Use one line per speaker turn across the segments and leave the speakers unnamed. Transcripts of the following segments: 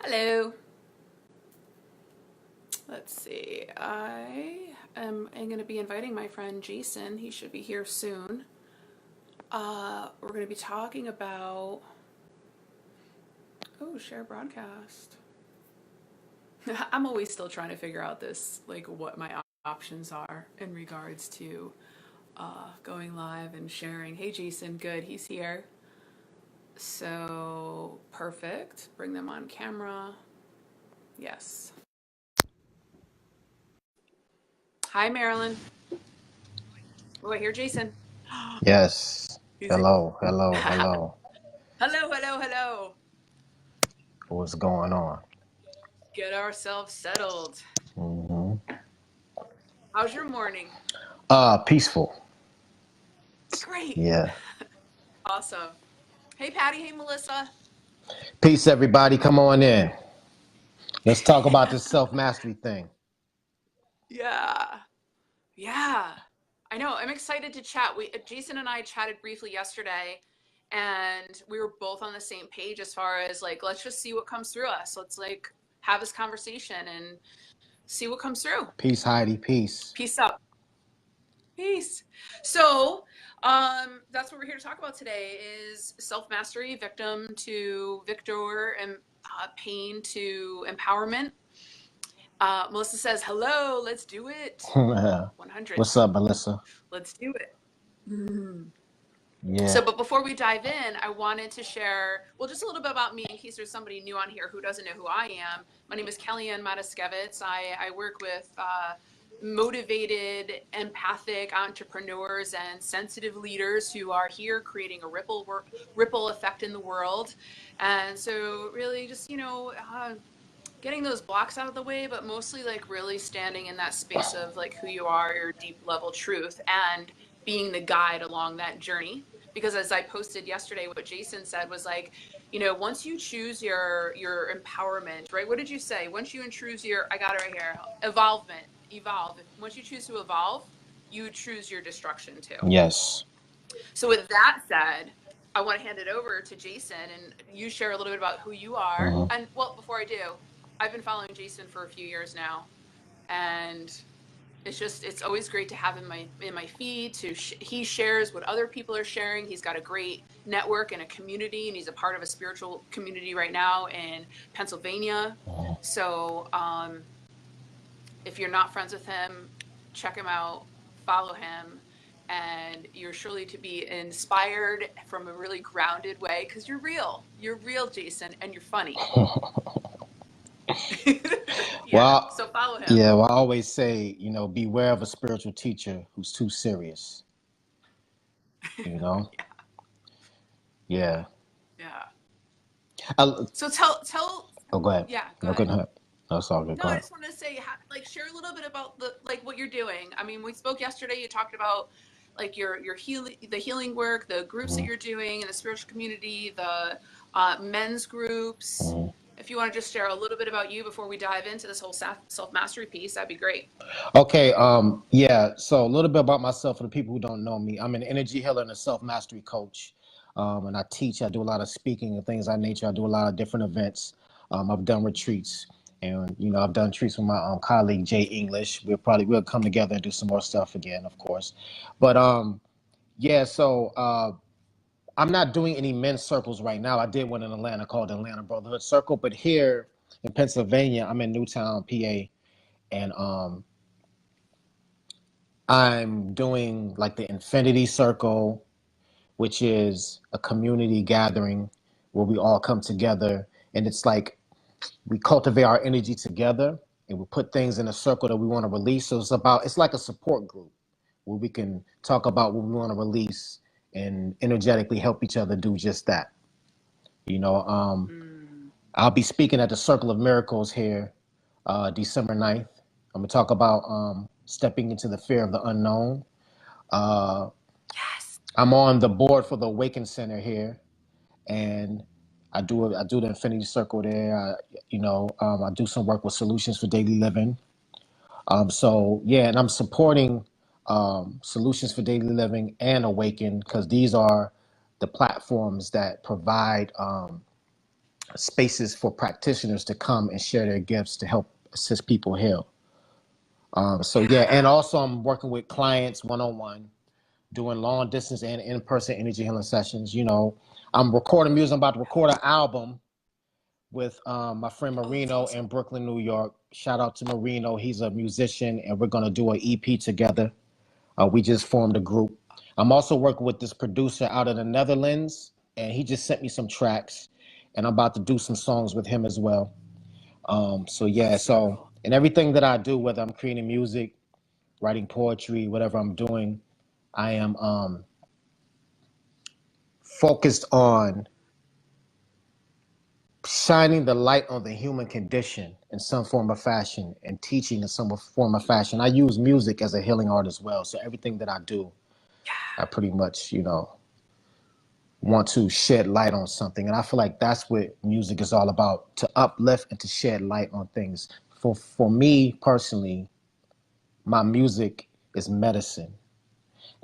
Hello. Let's see. I'm going to be inviting my friend Jason. He should be here soon. We're going to be talking about. Oh, share broadcast. I'm always still trying to figure out this, like, what my options are in regards to going live and sharing. Hey, Jason. Good. He's here. So, perfect. Bring them on camera. Yes. Hi, Marilyn. Oh, I hear Jason.
Yes.
He's in.
Hello, hello, hello.
Hello, hello, hello.
What's going on?
Get ourselves settled.
hmm
How's your morning?
Peaceful.
Great.
Yeah.
Awesome. Hey, Patty. Hey, Melissa.
Peace, everybody. Come on in. Let's talk about this self-mastery thing.
Yeah. Yeah. I know. I'm excited to chat. Jason and I chatted briefly yesterday, and we were both on the same page as far as like, let's just see what comes through us. Let's like have this conversation and see what comes through.
Peace, Heidi. Peace.
Peace out. Peace. So, that's what we're here to talk about today is self-mastery, victim to victor, and pain to empowerment. Melissa says, hello, let's do it. 100.
What's up, Melissa?
Let's do it. Mhm.
Yeah.
So, but before we dive in, I wanted to share, well, just a little bit about me in case there's somebody new on here who doesn't know who I am. My name is Kellyanne Mataskevitz. I work with motivated, empathic entrepreneurs and sensitive leaders who are here creating a ripple effect in the world. And so, really, just getting those blocks out of the way, but mostly like really standing in that space of like who you are, your deep level truth, and being the guide along that journey. Because as I posted yesterday, what Jason said was like, once you choose your empowerment, right? What did you say? Once you choose your, I got it right here, evolve. Once you choose to evolve, you choose your destruction too.
Yes.
So with that said, I want to hand it over to Jason and you share a little bit about who you are.
hmm
And well, before I do, I've been following Jason for a few years now, and it's always great to have him in my feed. He shares what other people are sharing. He's got a great network and a community, and he's a part of a spiritual community right now in Pennsylvania. So if you're not friends with him, check him out, follow him, and you're surely to be inspired from a really grounded way because you're real. You're real, Jason, and you're funny. Yeah,
Well,
so follow him.
yeah. Well, I always say, beware of a spiritual teacher who's too serious. You know.
Yeah,
Yeah.
yeah.
I,
So tell.
oh, go ahead.
Yeah, go
No, go
ahead.
ahead. No, it's all good.
No,
Go
I
ahead.
just wanted to say, like, share a little bit about the like what you're doing. I mean, we spoke yesterday. You talked about like your healing, the healing work, the groups that
hmm
you're doing in the spiritual community, the men's groups.
hmm
If you want to just share a little bit about you before we dive into this whole self mastery piece, that'd be great.
Okay, yeah. So a little bit about myself for the people who don't know me. I'm an energy healer and a self-mastery coach. And I teach, I do a lot of speaking and things of that nature. I do a lot of different events. I've done retreats and I've done retreats with my colleague Jay English. We'll come together and do some more stuff again, of course. But yeah, so I'm not doing any men's circles right now. I did one in Atlanta called the Atlanta Brotherhood Circle, but here in Pennsylvania, I'm in Newtown, PA, and I'm doing like the Infinity Circle, which is a community gathering where we all come together. And it's like we cultivate our energy together and we put things in a circle that we want to release. So it's like a support group where we can talk about what we want to release and energetically help each other do just that. You know,
Mm.
I'll be speaking at the Circle of Miracles here December 9th. I'm going to talk about stepping into the fear of the unknown. Uh,
Yes.
I'm on the board for the Awaken Center here, and I do the Infinity Circle there. I do some work with Solutions for Daily Living. So yeah, and I'm supporting Solutions for Daily Living and Awaken because these are the platforms that provide spaces for practitioners to come and share their gifts to help assist people heal. So yeah, and
Yeah.
also I'm working with clients one on one, doing long distance and in person energy healing sessions. You know, I'm recording music. I'm about to record an album with my friend
Oh, that's
Marino
awesome.
in Brooklyn, New York. Shout out to Marino. He's a musician, and we're gonna do an EP together. We just formed a group. I'm also working with this producer out of the Netherlands, and he just sent me some tracks, and I'm about to do some songs with him as well. So yeah,
That's so
so
cool.
and everything that I do, whether I'm creating music, writing poetry, whatever I'm doing, I am focused on shining the light on the human condition in some form of fashion and teaching in some form of fashion. I use music as a healing art as well. So everything that I do, I
Yeah.
pretty much, want to shed light on something. And I feel like that's what music is all about, to uplift and to shed light on things. For me personally, my music is medicine.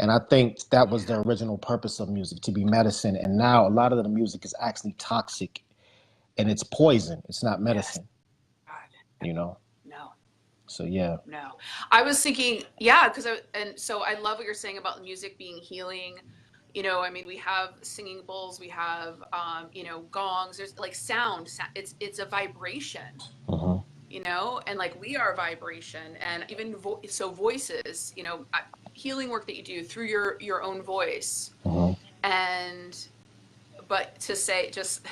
And I think that was
Yeah.
the original purpose of music, to be medicine. And now a lot of the music is actually toxic and it's poison. It's not
Yes.
medicine,
God.
you know?
No.
So yeah.
No. I was thinking, yeah, because and so I love what you're saying about music being healing. I mean, we have singing bowls, we have, gongs. There's like sound. It's a vibration,
Uh-huh.
and like we are vibration, and even so voices. Healing work that you do through your own voice,
Uh-huh.
and but to say just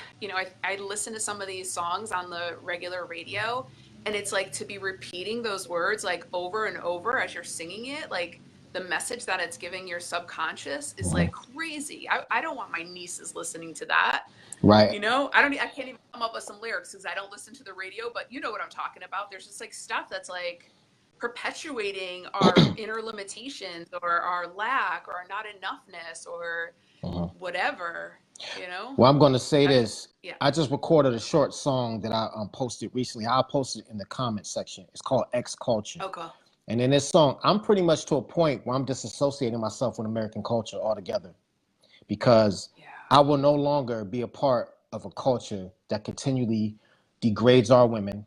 I listen to some of these songs on the regular radio, and it's like to be repeating those words like over and over as you're singing it, like the message that it's giving your subconscious is
Uh-huh.
like crazy. I don't want my nieces listening to that.
Right.
I can't even come up with some lyrics because I don't listen to the radio, but you know what I'm talking about. There's just like stuff that's like perpetuating our inner limitations or our lack or our not enoughness or
Uh-huh.
whatever, you know?
Well, I'm going to say
That's
this.
yeah.
I just recorded a short song that I posted recently. I'll post it in the comment section. It's called X Culture.
Okay.
And in this song, I'm pretty much to a point where I'm disassociating myself with American culture altogether, because
Yeah.
I will no longer be a part of a culture that continually degrades our women,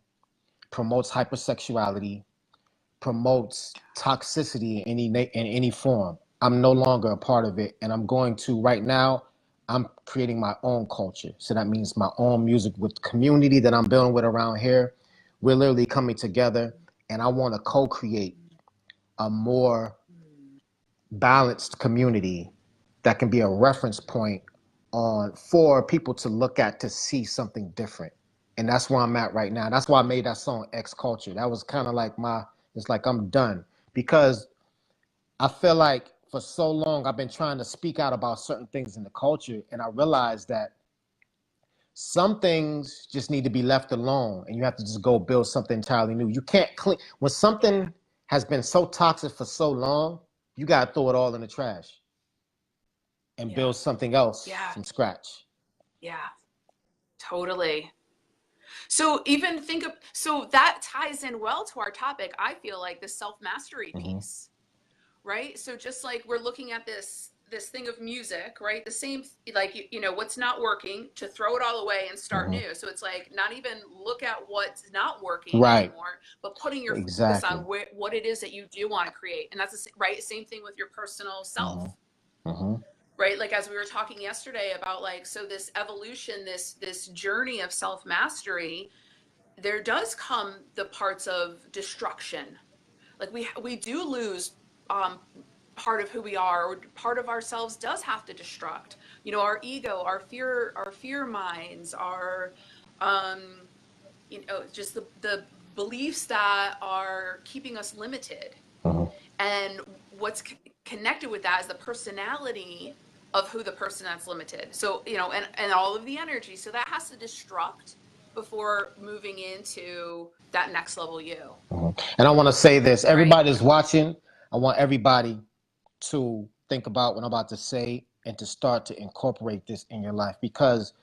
promotes hypersexuality, promotes toxicity in any form. I'm no longer a part of it, and I'm going to right now. I'm creating my own culture, so that means my own music with the community that I'm building with around here. We're literally coming together, and I want to co-create a more balanced community that can be a reference point on for people to look at to see something different. And that's where I'm at right now. That's why I made that song X Culture. That was kind of like it's like I'm done, because I feel like for so long I've been trying to speak out about certain things in the culture, and I realized that some things just need to be left alone, and you have to just go build something entirely new. You can't clean when
Yeah.
something has been so toxic for so long. You gotta throw it all in the trash and
Yeah.
build something else
Yeah.
from scratch.
Yeah. Totally. So that ties in well to our topic. I feel like the self-mastery
Mm-hmm.
piece, right? So just like we're looking at this thing of music, right? The same, like what's not working, to throw it all away and start
Mm-hmm.
new. So it's like not even look at what's not working
Right.
anymore, but putting your focus on
Exactly.
what it is that you do want to create. And that's right. Same thing with your personal
Mm-hmm.
self,
Mm-hmm.
right? Like as we were talking yesterday about like, so this evolution, this journey of self mastery, there does come the parts of destruction. Like we do lose um, part of who we are, or part of ourselves does have to destruct. Our ego, our fear minds, our um, just the beliefs that are keeping us limited.
Mm-hmm.
And what's connected with that is the personality of who the person that's limited. So, and all of the energy. So that has to destruct before moving into that next level you,
Mm-hmm. And I want to say this:
right?
everybody that's watching, I want everybody to think about what I'm about to say and to start to incorporate this in your life, because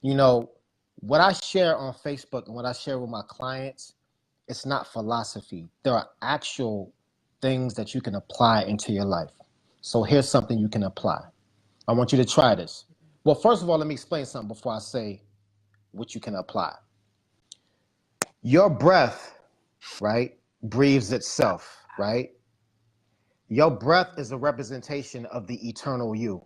you know what I share on Facebook and what I share with my clients, it's not philosophy. There are actual things that you can apply into your life. So here's something you can apply. I want you to try this. Well, first of all, let me explain something before I say which you can apply. Your breath, right, breathes itself, right? Your breath is a representation of the eternal you.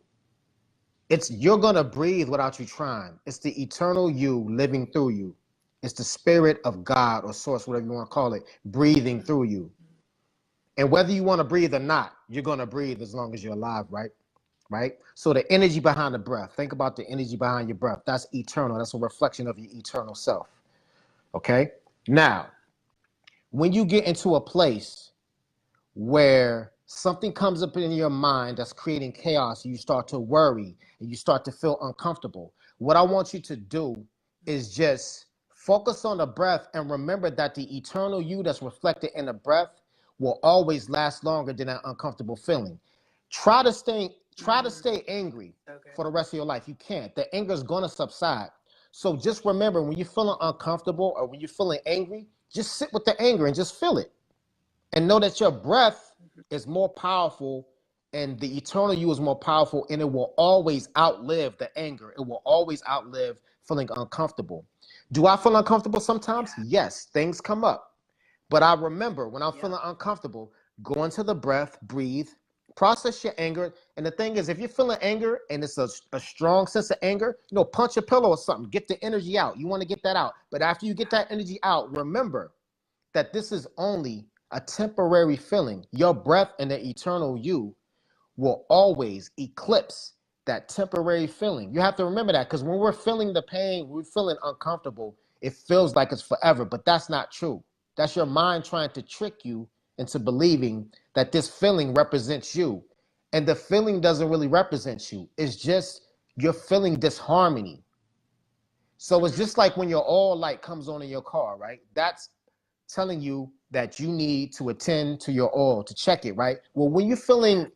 You're gonna breathe without you trying. It's the eternal you living through you. It's the spirit of God or source, whatever you want to call it, breathing through you. And whether you want to breathe or not, you're gonna breathe as long as you're alive, right? Right? So the energy behind the breath, think about the energy behind your breath. That's eternal. That's a reflection of your eternal self. Okay? Now, when you get into a place where something comes up in your mind that's creating chaos, you start to worry and you start to feel uncomfortable, what I want you to do is just focus on the breath and remember that the eternal you that's reflected in the breath will always last longer than that uncomfortable feeling. Try to stay angry for the rest of your life. You can't. The anger is going to subside. So just remember, when you're feeling uncomfortable or when you're feeling angry, just sit with the anger and just feel it. And know that your breath is more powerful and the eternal you is more powerful, and it will always outlive the anger. It will always outlive feeling uncomfortable. Do I feel uncomfortable sometimes? Yeah. Yes, things come up. But I remember when I'm feeling uncomfortable, go into the breath, breathe, process your anger. And the thing is, if you're feeling anger and it's a strong sense of anger, punch a pillow or something, get the energy out. You want to get that out. But after you get that energy out, remember that this is only a temporary feeling. Your breath and the eternal you will always eclipse that temporary feeling. You have to remember that, because when we're feeling the pain, we're feeling uncomfortable, it feels like it's forever, but that's not true. That's your mind trying to trick you into believing that this feeling represents you. And the feeling doesn't really represent you. It's just you're feeling disharmony. So it's just like when your oil light comes on in your car, right? That's telling you that you need to attend to your oil, to check it, right? Well, when you're feeling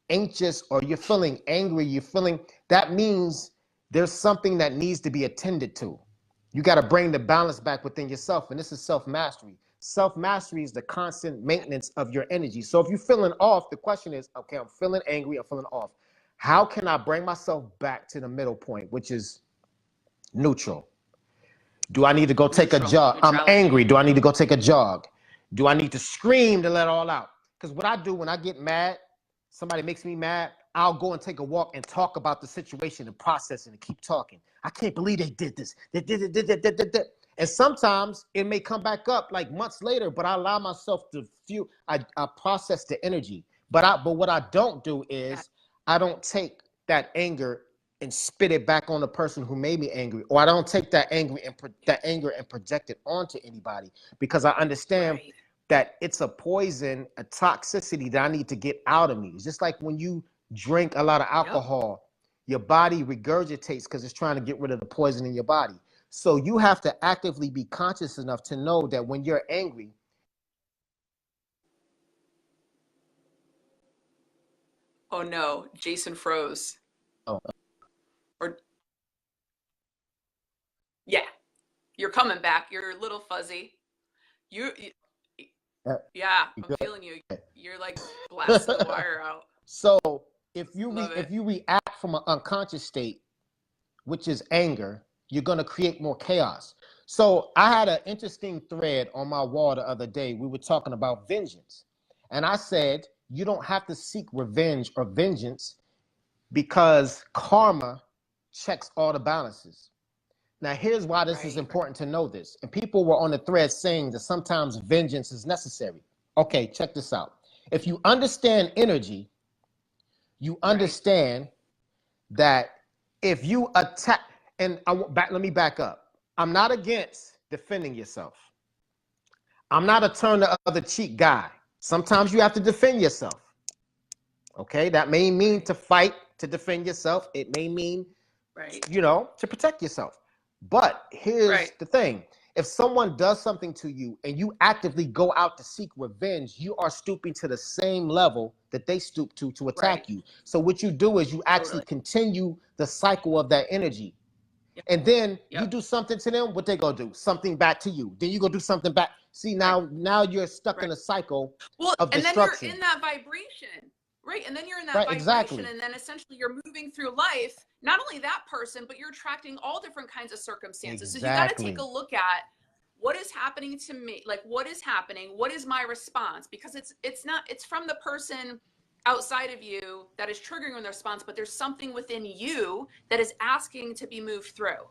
anxious or you're feeling angry, that means there's something that needs to be attended to. You got to bring the balance back within yourself. And this is self-mastery. Self-mastery is the constant maintenance of your energy. So if you're feeling off, the question is, okay, I'm feeling angry, I'm feeling off. How can I bring myself back to the middle point, which is neutral? Do I need to go take a jog? I'm angry. Do I need to go take a jog? Do I need to scream to let it all out? Because what I do when I get mad, somebody makes me mad, I'll go and take a walk and talk about the situation and process it and keep talking. I can't believe they did this. They did it. And sometimes it may come back up like months later, but I allow myself to feel, I process the energy. But what I don't do is I don't take that anger and spit it back on the person who made me angry, or I don't take that anger and project it onto anybody, because I understand that it's a poison, a toxicity that I need to get out of me. It's just like when you drink a lot of alcohol, your body regurgitates because it's trying to get rid of the poison in your body. So you have to actively be conscious enough to know that when you're angry.
Oh no, Jason froze.
Oh.
Or yeah, you're coming back. You're a little fuzzy. Yeah, I'm feeling you. You're like blasting the wire out.
So if you react from an unconscious state, which is anger, you're going to create more chaos. So I had an interesting thread on my wall the other day. We were talking about vengeance. And I said, you don't have to seek revenge or vengeance because karma checks all the balances. Now, here's why this is important to know this. And people were on the thread saying that sometimes vengeance is necessary. Okay, check this out. If you understand energy, you understand that if you attack, and let me back up. I'm not against defending yourself. I'm not a turn the other cheek guy. Sometimes you have to defend yourself. Okay, that may mean to fight to defend yourself. It may mean, to protect yourself. But here's the thing. If someone does something to you and you actively go out to seek revenge, you are stooping to the same level that they stoop to attack you. So what you do is you actually continue the cycle of that energy. And then you do something to them, what they gonna do? Something back to you. Then you go do something back. See, now you're stuck in a cycle of destruction.
And then you're in that vibration. Right. And then you're in that
Right,
vibration,
exactly.
and then essentially you're moving through life, not only that person, but you're attracting all different kinds of circumstances. So you got to take a
Exactly.
look at what is happening to me. Like, what is happening? What is my response? Because it's from the person outside of you that is triggering the response, but there's something within you that is asking to be moved through,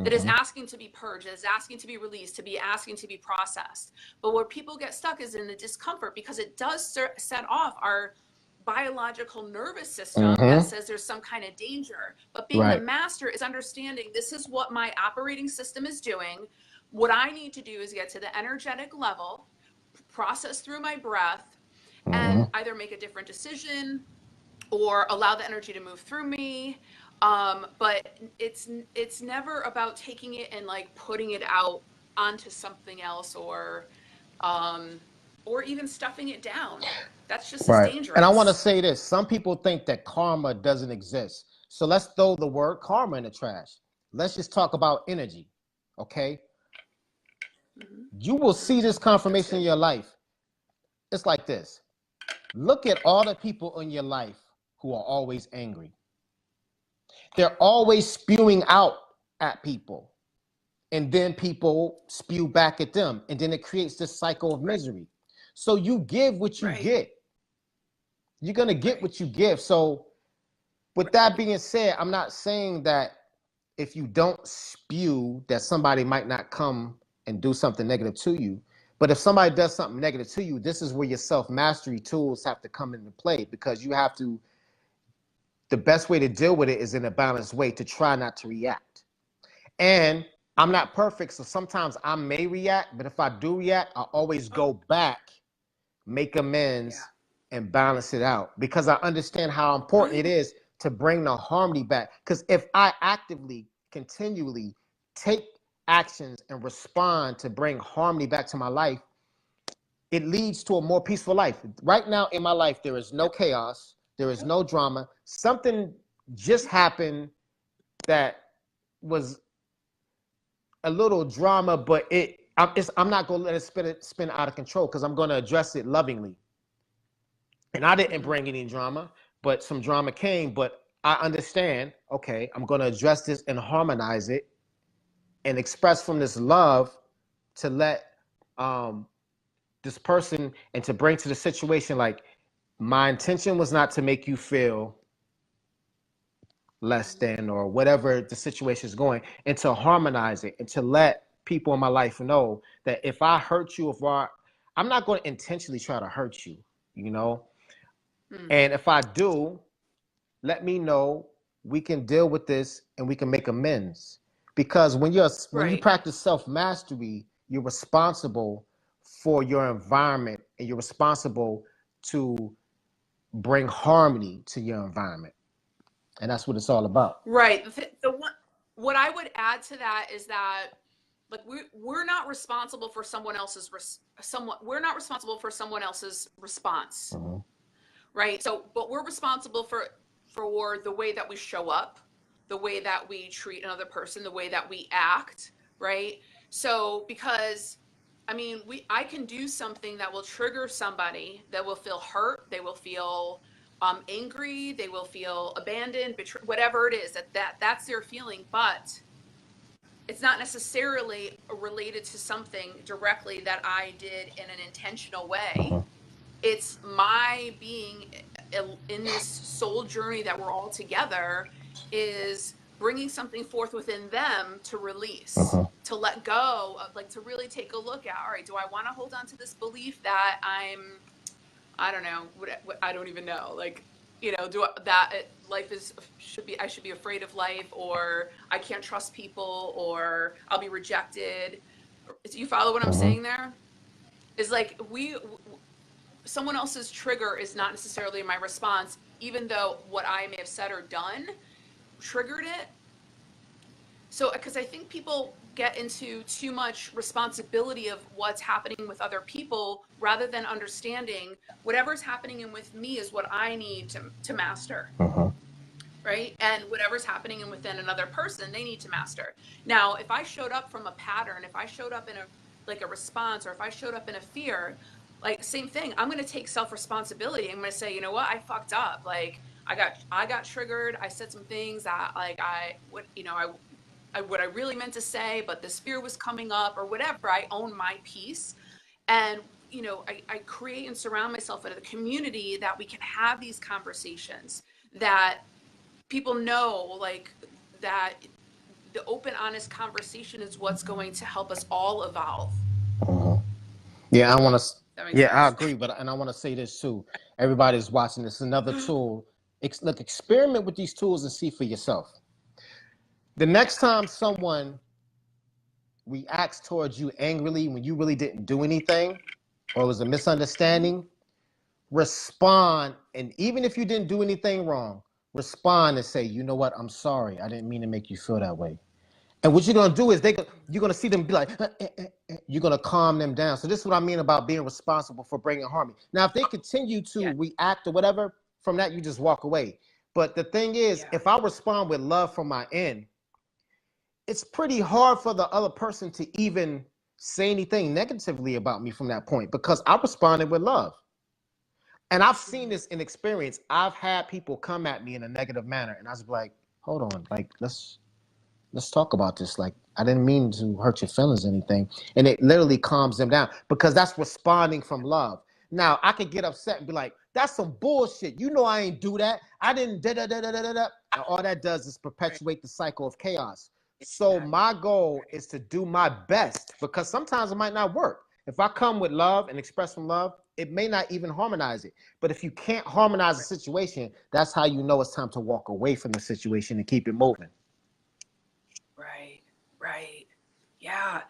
that is
Hmm.
asking to be purged, that is asking to be released, to be asking to be processed. But where people get stuck is in the discomfort, because it does set off our biological nervous system that
Hmm.
says there's some kind of danger. But being the
Right.
master is understanding this is what my operating system is doing. What I need to do is get to the energetic level, process through my breath, and
Hmm.
either make a different decision or allow the energy to move through me. But it's never about taking it and like putting it out onto something else, um, or even stuffing it down. That's just as
Right. And I want to
dangerous.
say this. Some people think that karma doesn't exist. So let's throw the word karma in the trash. Let's just talk about energy. Okay.
Mm-hmm.
You will
Mm-hmm.
see this
That's
confirmation in
good.
your life. It's like this. Look at all the people in your life who are always angry. They're always spewing out at people. And then people spew back at them. And then it creates this cycle of
Right.
misery. So you give what you
Right.
get. You're going to get
Right.
what you give. So with that
Right.
being said, I'm not saying that if you don't spew, that somebody might not come and do something negative to you. But if somebody does something negative to you, this is where your self mastery tools have to come into play, because you have to, the best way to deal with it is in a balanced way to try not to react. And I'm not perfect, so sometimes I may react, but if I do react, I always
Oh,
go back, make
yeah.
amends, and balance it out, because I understand how important it
Right.
is to bring the harmony back. Because if I actively, continually take actions and respond to bring harmony back to my life, it leads to a more peaceful life. Right now in my life, there is no
Yep.
chaos, there is
Yep.
no drama. Something just happened that was a little drama, but I'm not going to let it spin out of control, because I'm going to address it lovingly. And I didn't
Mm-hmm.
bring any drama, but some drama came. But I understand, okay, I'm going to address this and harmonize it and express from this love to let um, this person, and to bring to the situation, like, my intention was not to make you feel less than or whatever the situation is going, and to harmonize it and to let people in my life know that if I hurt you, I'm not going to intentionally try to hurt you, you know.
Mm.
And if I do, let me know. We can deal with this and we can make amends. Because when you
Right.
practice self mastery, you're responsible for your environment, and you're responsible to bring harmony to your environment. And that's what it's all about.
Right. The one, what I would add to that is that, like, we're not responsible for someone else's we're not responsible for someone else's response,
Mhm.
right? So, but we're responsible for the way that we show up, the way that we treat another person, the way that we act, right? So, because I mean, I can do something that will trigger somebody, that will feel hurt, they will feel angry, they will feel abandoned, whatever it is that's their feeling, but it's not necessarily related to something directly that I did in an intentional way.
Mhm.
It's my being in this soul journey that we're all together, is bringing something forth within them to release,
Mhm.
to let go of, like, to really take a look at, all right, do I want to hold on to this belief that I don't know, I don't even know, like, life I should be afraid of life, or I can't trust people, or I'll be rejected. Do you follow what I'm
Mhm.
saying there? Is like, someone else's trigger is not necessarily my response, even though what I may have said or done triggered it. So, because I think people get into too much responsibility of what's happening with other people, rather than understanding whatever's happening in with me is what I need to master,
Mhm.
right? And whatever's happening within another person, they need to master. Now, if I showed up from a pattern, if I showed up in a, like, a response, or if I showed up in a fear, like same thing. I'm going to take self-responsibility. I'm going to say, you know what, I fucked up. Like I got triggered. I said some things that like I would, you know, I what I really meant to say, but this fear was coming up or whatever. I own my piece. And you know, I create and surround myself with a community that we can have these conversations, that people know like that the open honest conversation is what's going to help us all evolve.
Mhm. Yeah, I want to.
That makes
Yeah, I
sense.
agree. But and I want to say this too. Everybody's watching this. Another tool. Look, experiment with these tools and see for yourself. The next time someone reacts towards you angrily when you really didn't do anything, or it was a misunderstanding, respond. And even if you didn't do anything wrong, respond and say, you know what, I'm sorry. I didn't mean to make you feel that way. And what you're gonna do is you're gonna see them be like, you're gonna calm them down. So this is what I mean about being responsible for bringing harmony. Now, if they continue
Yeah.
to react or whatever, from that you just walk away. But the thing is,
Yeah.
if I respond with love from my end, it's pretty hard for the other person to even say anything negatively about me from that point because I responded with love. And I've seen this in experience. I've had people come at me in a negative manner, and I was like, hold on, like let's talk about this. Like, I didn't mean to hurt your feelings or anything. And it literally calms them down because that's responding from love. Now, I could get upset and be like, that's some bullshit. You know, I ain't do that. I didn't da da da da da da. And all that does is
Right.
perpetuate the cycle of chaos. So my goal is to do my best because sometimes it might not work. If I come with love and express some love, it may not even harmonize it. But if you can't harmonize a situation, that's how you know it's time to walk away from the situation and keep it moving.
Right. Right. Yeah.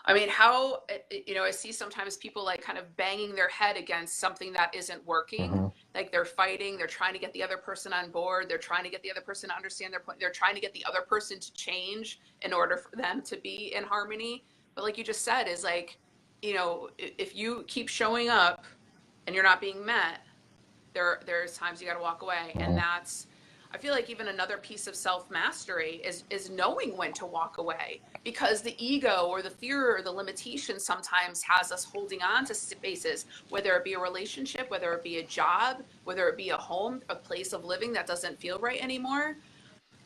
I mean, how, you know, I see sometimes people like kind of banging their head against something that isn't working.
Mm-hmm.
Like they're fighting, they're trying to get the other person on board, they're trying to get the other person to understand their point, they're trying to get the other person to change in order for them to be in harmony. But like you just said, is like, you know, if you keep showing up and you're not being met, there's times you got to walk away, and
Mm-hmm.
that's, I feel like even another piece of self mastery is knowing when to walk away, because the ego or the fear or the limitation sometimes has us holding on to spaces, whether it be a relationship, whether it be a job, whether it be a home, a place of living that doesn't feel right anymore.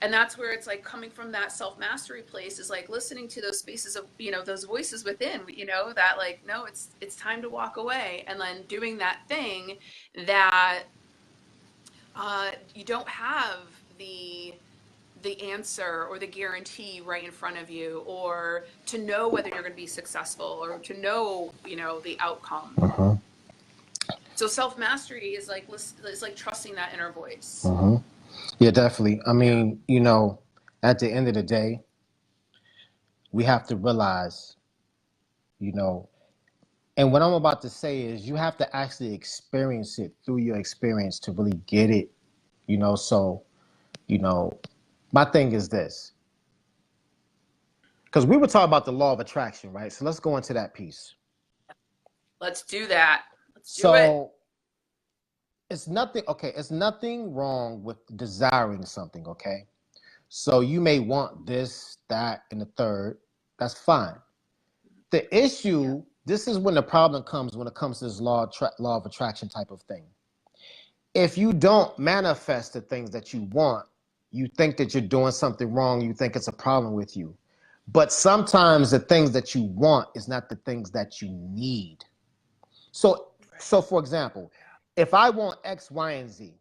And that's where it's like coming from that self mastery place is like listening to those spaces of, you know, those voices within, you know, that like, no, it's time to walk away, and then doing that thing that you don't have the answer or the guarantee right in front of you, or to know whether you're going to be successful, or to know, you know, the outcome.
Uh-huh.
So self mastery is like trusting that inner voice.
Uh-huh. Yeah, definitely. I
Yeah.
mean, at the end of the day, we have to realize, you know, and what I'm about to say is you have to actually experience it through your experience to really get it, So, you know, my thing is this, because we were talking about the law of attraction, right? So let's go into that piece.
Let's do that. Let's do it.
So it's nothing wrong with desiring something, okay? So you may want this, that, and the third. That's fine. The
Yeah.
issue, this is when the problem comes when it comes to this law of attraction type of thing. If you don't manifest the things that you want, you think that you're doing something wrong, you think it's a problem with you. But sometimes the things that you want is not the things that you need. So
Right.
so for example, if I want X, Y, and Z,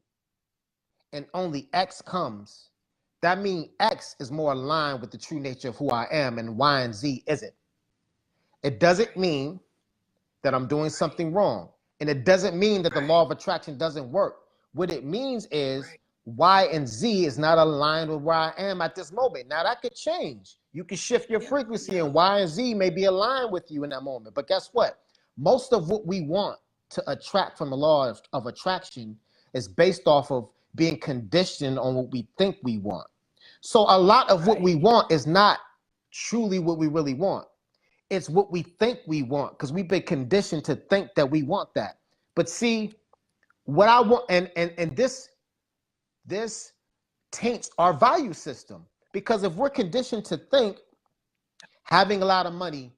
and only X comes, that means X is more aligned with the true nature of who I am and Y and Z isn't. It doesn't
Right.
mean that I'm doing
Right.
something wrong. And it doesn't mean that the law
Right.
of attraction doesn't work. What it means is
Right.
Y and Z is not aligned with where I am at this moment. Now that could change. You can shift your
Yep.
frequency
Yep.
and Y and Z may be aligned with you in that moment. But guess what? Most of what we want to attract from the law of attraction is based off of being conditioned on what we think we want. So a lot of what we
Right.
want is not truly what we really want. It's what we think we want because we've been conditioned to think that we want that. But see, what I want, and this taints our value system because if we're conditioned to think having a lot of money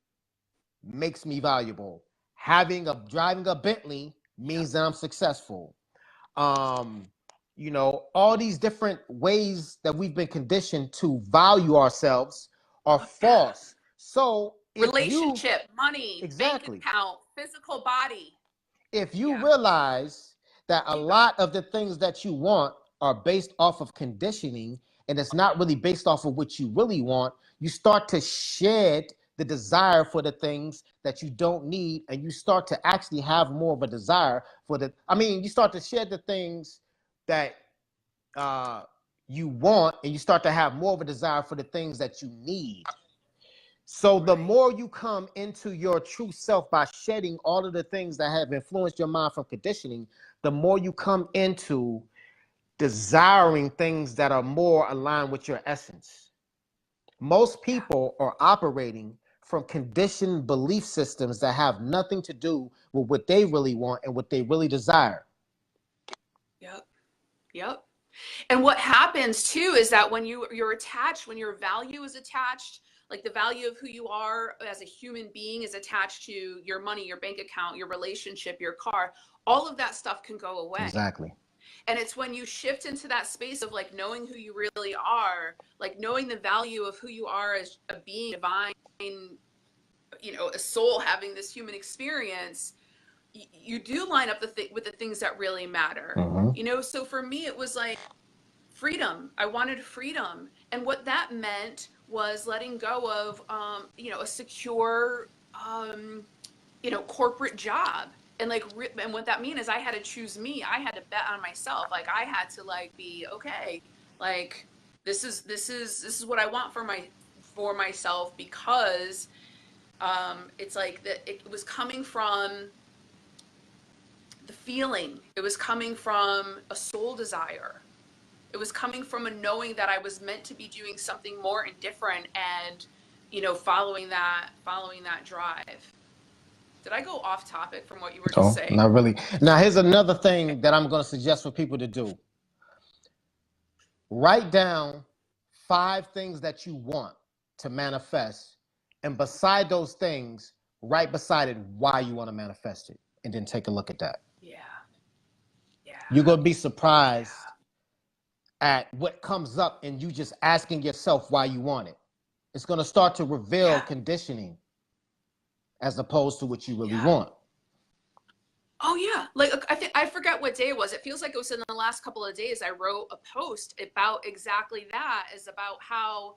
makes me valuable, driving a Bentley means that I'm successful. Um, all these different ways that we've been conditioned to value ourselves are false. So
relationship, money, bank
exactly,
account, physical body.
if you realize that a lot of the things that you want are based off of conditioning and it's not really based off of what you really want, you start to shed the desire for the things that you don't need, and you start to actually have more of a desire for you start to shed the things that you want, and you start to have more of a desire for the things that you need. So the more you come into your true self by shedding all of the things that have influenced your mind from conditioning, the more you come into desiring things that are more aligned with your essence. Most people are operating from conditioned belief systems that have nothing to do with what they really want and what they really desire.
Yep. And what happens too is that when you're attached, when your value is attached, like the value of who you are as a human being is attached to your money, your bank account, your relationship, your car, all of that stuff can go away.
Exactly.
And it's when you shift into that space of like knowing who you really are, like knowing the value of who you are as a being divine, a soul having this human experience, you do line up with the things that really matter. So for me, it was like freedom. I wanted freedom. And what that meant was letting go of, a secure, corporate job. And and what that means is I had to choose me. I had to bet on myself. Like I had to be, okay, like this is what I want for myself, because it's like that it was coming from the feeling. It was coming from a soul desire. It was coming from a knowing that I was meant to be doing something more and different, and following that drive. Did I go off topic from what you were just saying?
Not really. Now here's another thing that I'm going to suggest for people to do. Write down 5 things that you want to manifest, and beside those things, right beside it, why you want to manifest it, and then take a look at that. You're going to be surprised at what comes up, and you just asking yourself why you want it. It's going to start to reveal conditioning as opposed to what you really want.
Oh yeah. Like I forgot what day it was. It feels like it was in the last couple of days. I wrote a post about exactly that, is about how,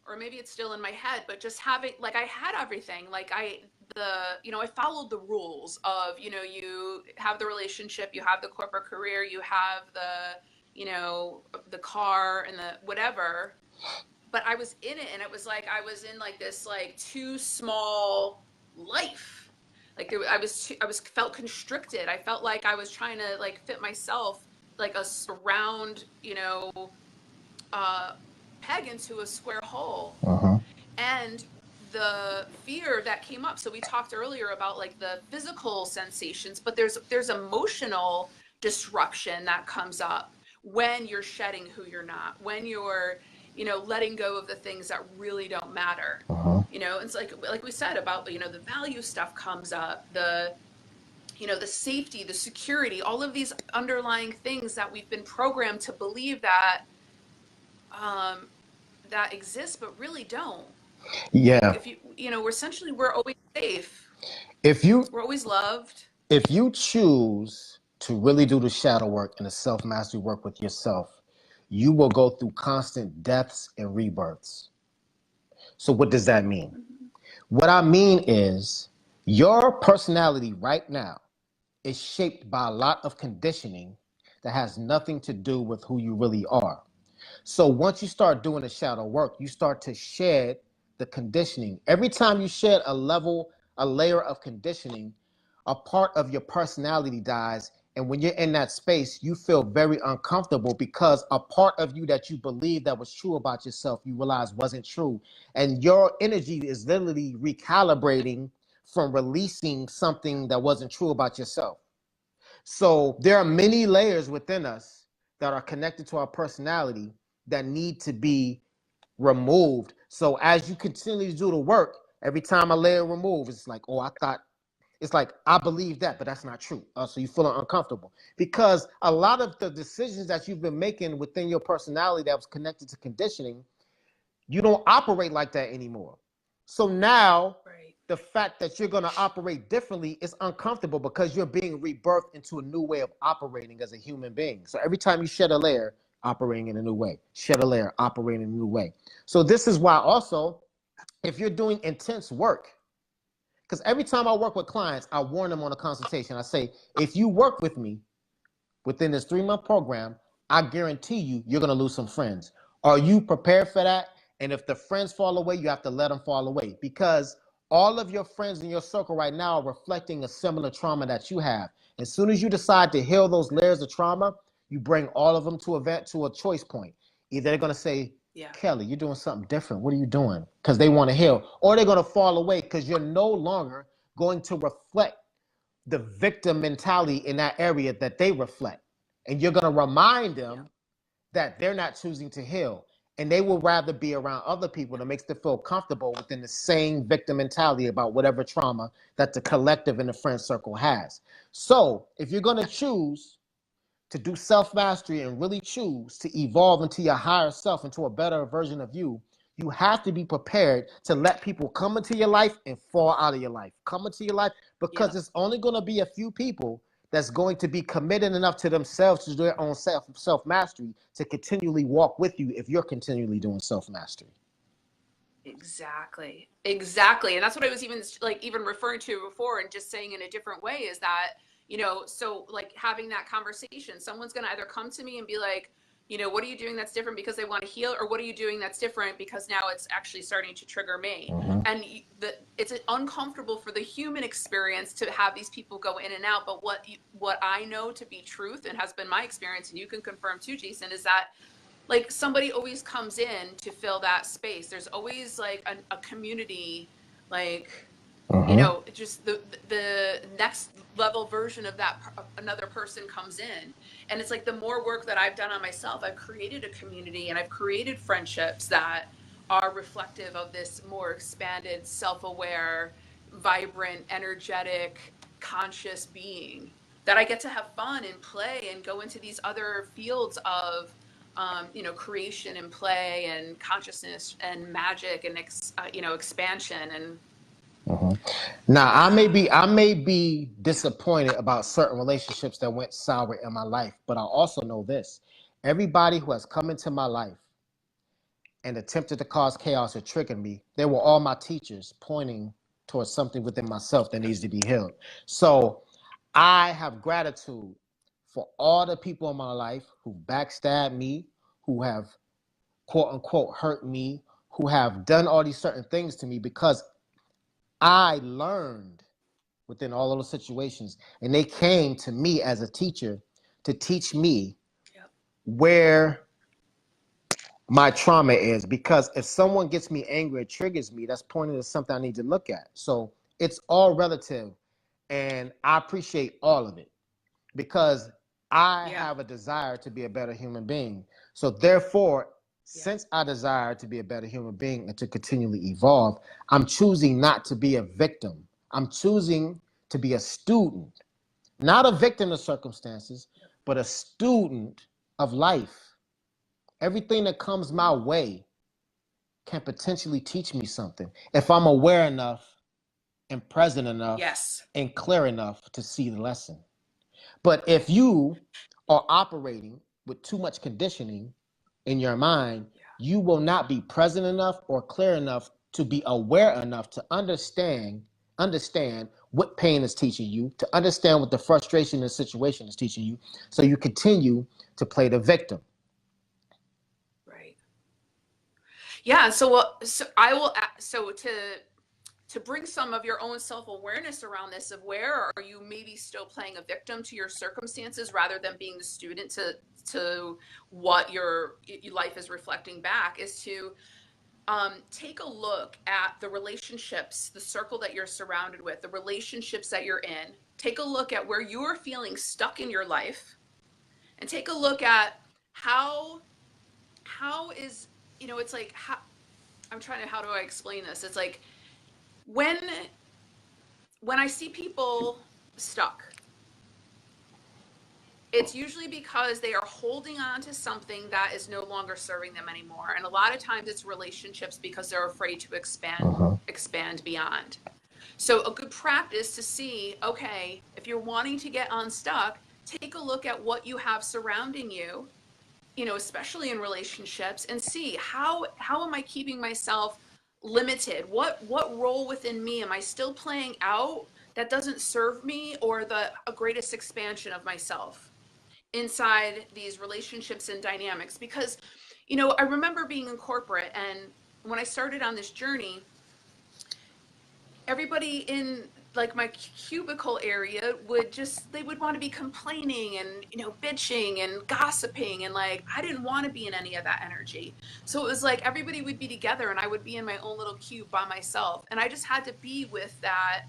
or maybe it's still in my head, but just having, like, I had everything. Like I followed the rules of, you have the relationship, you have the corporate career, you have the car and the whatever, but I was in it, and it was like I was in like this too small life. Like I felt constricted. I felt like I was trying to fit myself like a round peg into a square hole. And the fear that came up, so we talked earlier about the physical sensations, but there's emotional disruption that comes up when you're shedding who you're not, when you're letting go of the things that really don't matter. It's like we said about the value stuff comes up, the safety, the security, all of these underlying things that we've been programmed to believe that that exist, but really don't. If we're always safe. We're always loved.
If you choose to really do the shadow work and the self-mastery work with yourself, you will go through constant deaths and rebirths. So what does that mean? What I mean is your personality right now is shaped by a lot of conditioning that has nothing to do with who you really are. So once you start doing the shadow work, you start to shed the conditioning. Every time you shed a layer of conditioning, a part of your personality dies. And when you're in that space, you feel very uncomfortable because a part of you that you believe that was true about yourself, you realize wasn't true. And your energy is literally recalibrating from releasing something that wasn't true about yourself. So there are many layers within us that are connected to our personality that need to be removed. So as you continue to do the work, every time a layer removes, it's like, oh, I thought It's like, I believe that, but that's not true. So you feel uncomfortable because a lot of the decisions that you've been making within your personality that was connected to conditioning, you don't operate like that anymore. So now
Right.
the fact that you're going to operate differently is uncomfortable because you're being rebirthed into a new way of operating as a human being. So every time you shed a layer, operating in a new way, shed a layer, operating in a new way. So this is why also, if you're doing intense work, because every time I work with clients, I warn them on a consultation. I say, if you work with me within this 3-month program, I guarantee you're going to lose some friends. Are you prepared for that? And if the friends fall away, you have to let them fall away because all of your friends in your circle right now are reflecting a similar trauma that you have. As soon as you decide to heal those layers of trauma, you bring all of them to a choice point. Either they're going to say,
Yeah.
Kelly, you're doing something different. What are you doing? Because they want to heal. Or they're going to fall away because you're no longer going to reflect the victim mentality in that area that they reflect. And you're going to remind them that they're not choosing to heal. And they will rather be around other people that makes them feel comfortable within the same victim mentality about whatever trauma that the collective in the friend circle has. So if you're going to choose to do self-mastery and really choose to evolve into your higher self, into a better version of you, you have to be prepared to let people come into your life and fall out of your life. Come into your life because it's only going to be a few people that's going to be committed enough to themselves to do their own self-mastery to continually walk with you if you're continually doing self-mastery.
Exactly. Exactly. And that's what I was even referring to before and just saying in a different way is that, so like having that conversation, someone's going to either come to me and be like, what are you doing that's different because they want to heal? Or what are you doing that's different because now it's actually starting to trigger me?
Mm-hmm.
And it's uncomfortable for the human experience to have these people go in and out. But what I know to be truth and has been my experience, and you can confirm too, Jason, is that like somebody always comes in to fill that space. There's always like a community, like
Mm-hmm.
just the next level version of that another person comes in, and it's like the more work that I've done on myself, I've created a community and I've created friendships that are reflective of this more expanded, self-aware, vibrant, energetic, conscious being that I get to have fun and play and go into these other fields of creation and play and consciousness and magic and expansion and
Mm-hmm. Now, I may be disappointed about certain relationships that went sour in my life, but I also know this: everybody who has come into my life and attempted to cause chaos or trigger me, they were all my teachers pointing towards something within myself that needs to be healed. So I have gratitude for all the people in my life who backstabbed me, who have quote unquote hurt me, who have done all these certain things to me because I learned within all of those situations. And they came to me as a teacher to teach me
yep.
where my trauma is. Because if someone gets me angry, it triggers me, that's pointing to something I need to look at. So it's all relative. And I appreciate all of it because I
Yeah.
have a desire to be a better human being. So therefore,
Yeah.
since I desire to be a better human being and to continually evolve, I'm choosing not to be a victim. I'm choosing to be a student, not a victim of circumstances, but a student of life. Everything that comes my way can potentially teach me something if I'm aware enough and present enough
Yes.
and clear enough to see the lesson. But if you are operating with too much conditioning in your mind,
Yeah.
you will not be present enough or clear enough to be aware enough to understand what pain is teaching you, to understand what the frustration in the situation is teaching you, so you continue to play the victim.
Right. Yeah. So I will. So to bring some of your own self-awareness around this of where are you maybe still playing a victim to your circumstances rather than being the student to what your life is reflecting back is to take a look at the relationships, the circle that you're surrounded with, the relationships that you're in. Take a look at where you're feeling stuck in your life and take a look at how how is it's like how I'm trying to how do I explain this? It's like when when I see people stuck, it's usually because they are holding on to something that is no longer serving them anymore. And a lot of times it's relationships because they're afraid to
Uh-huh.
expand beyond. So a good practice to see, okay, if you're wanting to get unstuck, take a look at what you have surrounding you, especially in relationships, and see how am I keeping myself limited? What role within me am I still playing out that doesn't serve me or the greatest expansion of myself inside these relationships and dynamics? Because I remember being in corporate, and when I started on this journey, everybody in like my cubicle area they would want to be complaining and bitching and gossiping, and like I didn't want to be in any of that energy. So it was like everybody would be together and I would be in my own little cube by myself, and I just had to be with that,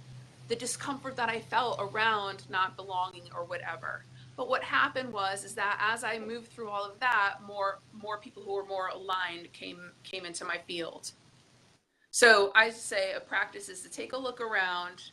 the discomfort that I felt around not belonging or whatever. But what happened was is that as I moved through all of that, more people who were more aligned came into my field. So I say a practice is to take a look around.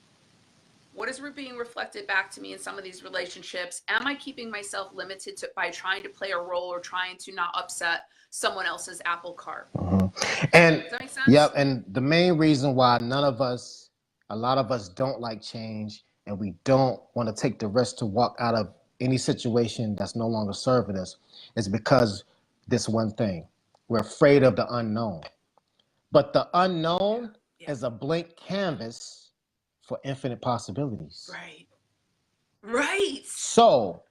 What is being reflected back to me in some of these relationships? Am I keeping myself limited by trying to play a role or trying to not upset someone else's apple cart?
Uh-huh. And
Does that make
yep,
sense?
and the main reason why a lot of us don't like change and we don't want to take the risk to walk out of any situation that's no longer serving us is because this one thing. We're afraid of the unknown. But the
Yeah.
unknown
Yeah.
is a blank canvas for infinite possibilities.
Right. Right.
So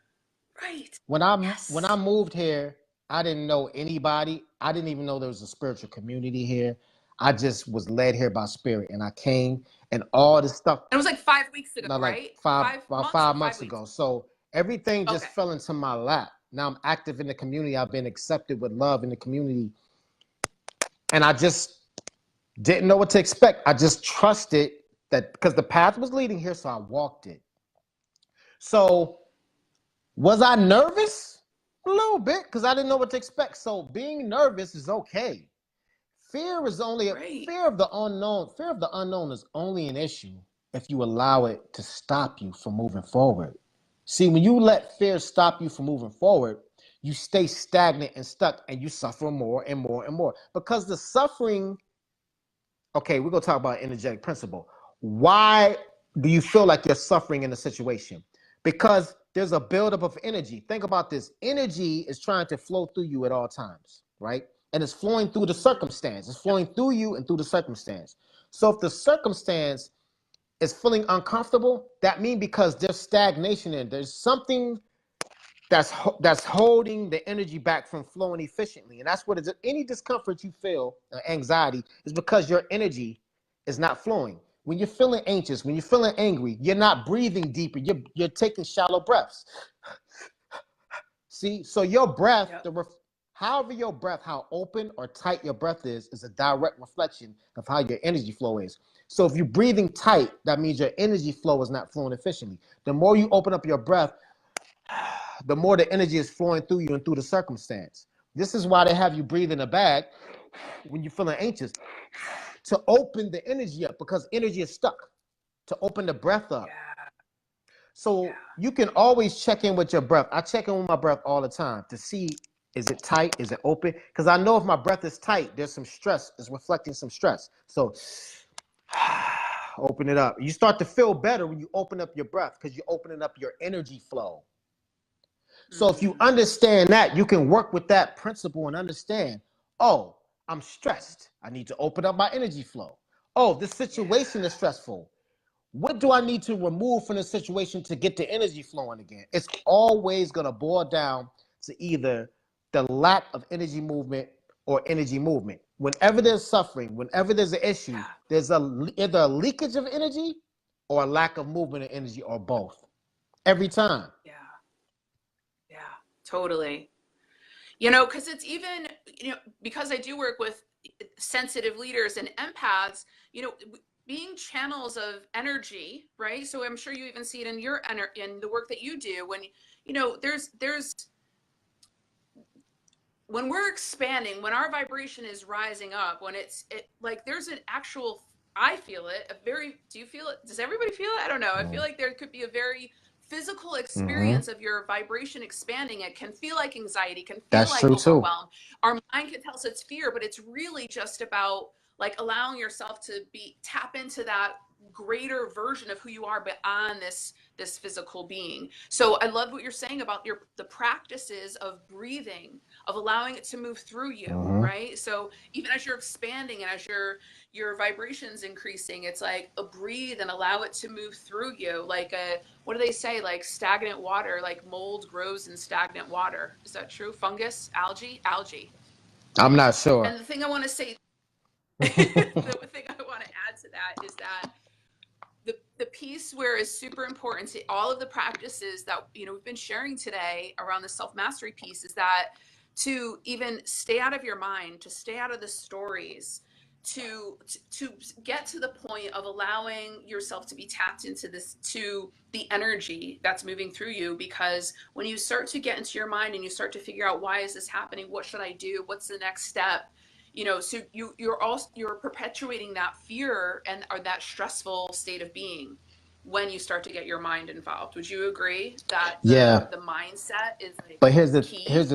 Right.
when I
Yes.
moved here, I didn't know anybody. I didn't even know there was a spiritual community here. I just was led here by spirit, and I came, and all this stuff
It was like 5 weeks ago,
like
right?
five
Five
about
months or
five
five
months
weeks?
ago. So everything just
Okay.
fell into my lap. Now I'm active in the community. I've been accepted with love in the community, and I just didn't know what to expect. I just trusted that because the path was leading here, so I walked it. So was I nervous? A little bit, because I didn't know what to expect. So being nervous is okay. Fear is only a
Right.
fear of the unknown. Fear of the unknown is only an issue if you allow it to stop you from moving forward. See, when you let fear stop you from moving forward, you stay stagnant and stuck and you suffer more and more and more. Because the suffering, okay, we're gonna talk about energetic principle. Why do you feel like you're suffering in a situation? Because there's a buildup of energy. Think about this. Energy is trying to flow through you at all times, right? And it's flowing through the
Mm-hmm.
circumstance. It's
Yep.
flowing through you and through the circumstance. So if the circumstance is feeling uncomfortable, that means because there's stagnation in, there's something that's holding the energy back from flowing efficiently. And that's what it is. Any discomfort you feel, anxiety, is because your energy is not flowing. When you're feeling anxious, when you're feeling angry, you're not breathing deeper. You're taking shallow breaths. See, so your breath,
Yep.
however your breath, how open or tight your breath is a direct reflection of how your energy flow is. So if you're breathing tight, that means your energy flow is not flowing efficiently. The more you open up your breath, the more the energy is flowing through you and through the circumstance. This is why they have you breathe in a bag when you're feeling anxious to open the energy up because energy is stuck, to open the breath up.
Yeah.
So
Yeah.
you can always check in with your breath. I check in with my breath all the time to see, is it tight? Is it open? Because I know if my breath is tight, there's some stress. It's reflecting some stress. So open it up. You start to feel better when you open up your breath because you're opening up your energy flow. So if you
Mm.
understand that, you can work with that principle and understand, oh, I'm stressed. I need to open up my energy flow. Oh, this situation is
Yeah.
stressful. What do I need to remove from the situation to get the energy flowing again? It's always going to boil down to either the lack of energy movement or energy movement. Whenever there's suffering, whenever there's an issue,
Yeah.
there's either a leakage of energy or a lack of movement of energy or both. Every time.
Yeah. Yeah. Totally. Because it's even, because I do work with sensitive leaders and empaths, being channels of energy, right? So I'm sure you even see it in in the work that you do when, there's when we're expanding, when our vibration is rising up, when like there's an actual I feel it. Do you feel it? Does everybody feel it? I don't know. I feel
Mm.
like there could be a very physical
Hmm.
experience of your vibration expanding. It can feel like anxiety, can feel
That's
like
true too.
overwhelm. Our mind can tell us it's fear, but it's really just about like allowing yourself to be tap into that greater version of who you are beyond this physical being. So I love what you're saying about the practices of breathing, of allowing it to move through you,
Hmm.
right? So even as you're expanding and as your vibrations increasing, it's like a breathe and allow it to move through you. Like a, what do they say, like stagnant water, like mold grows in stagnant water. Is that true? Fungus, algae.
I'm not sure.
And the thing I want to say, the thing I want to add to that is that the piece where is super important to all of the practices that we've been sharing today around the self-mastery piece is that to even stay out of your mind, to stay out of the stories, to get to the point of allowing yourself to be tapped into this, to the energy that's moving through you. Because when you start to get into your mind and you start to figure out, why is this happening, what should I do, what's the next step, so you're perpetuating that fear and or that stressful state of being when you start to get your mind involved. Would you agree that the
Yeah,
the mindset is like
but
key?
here's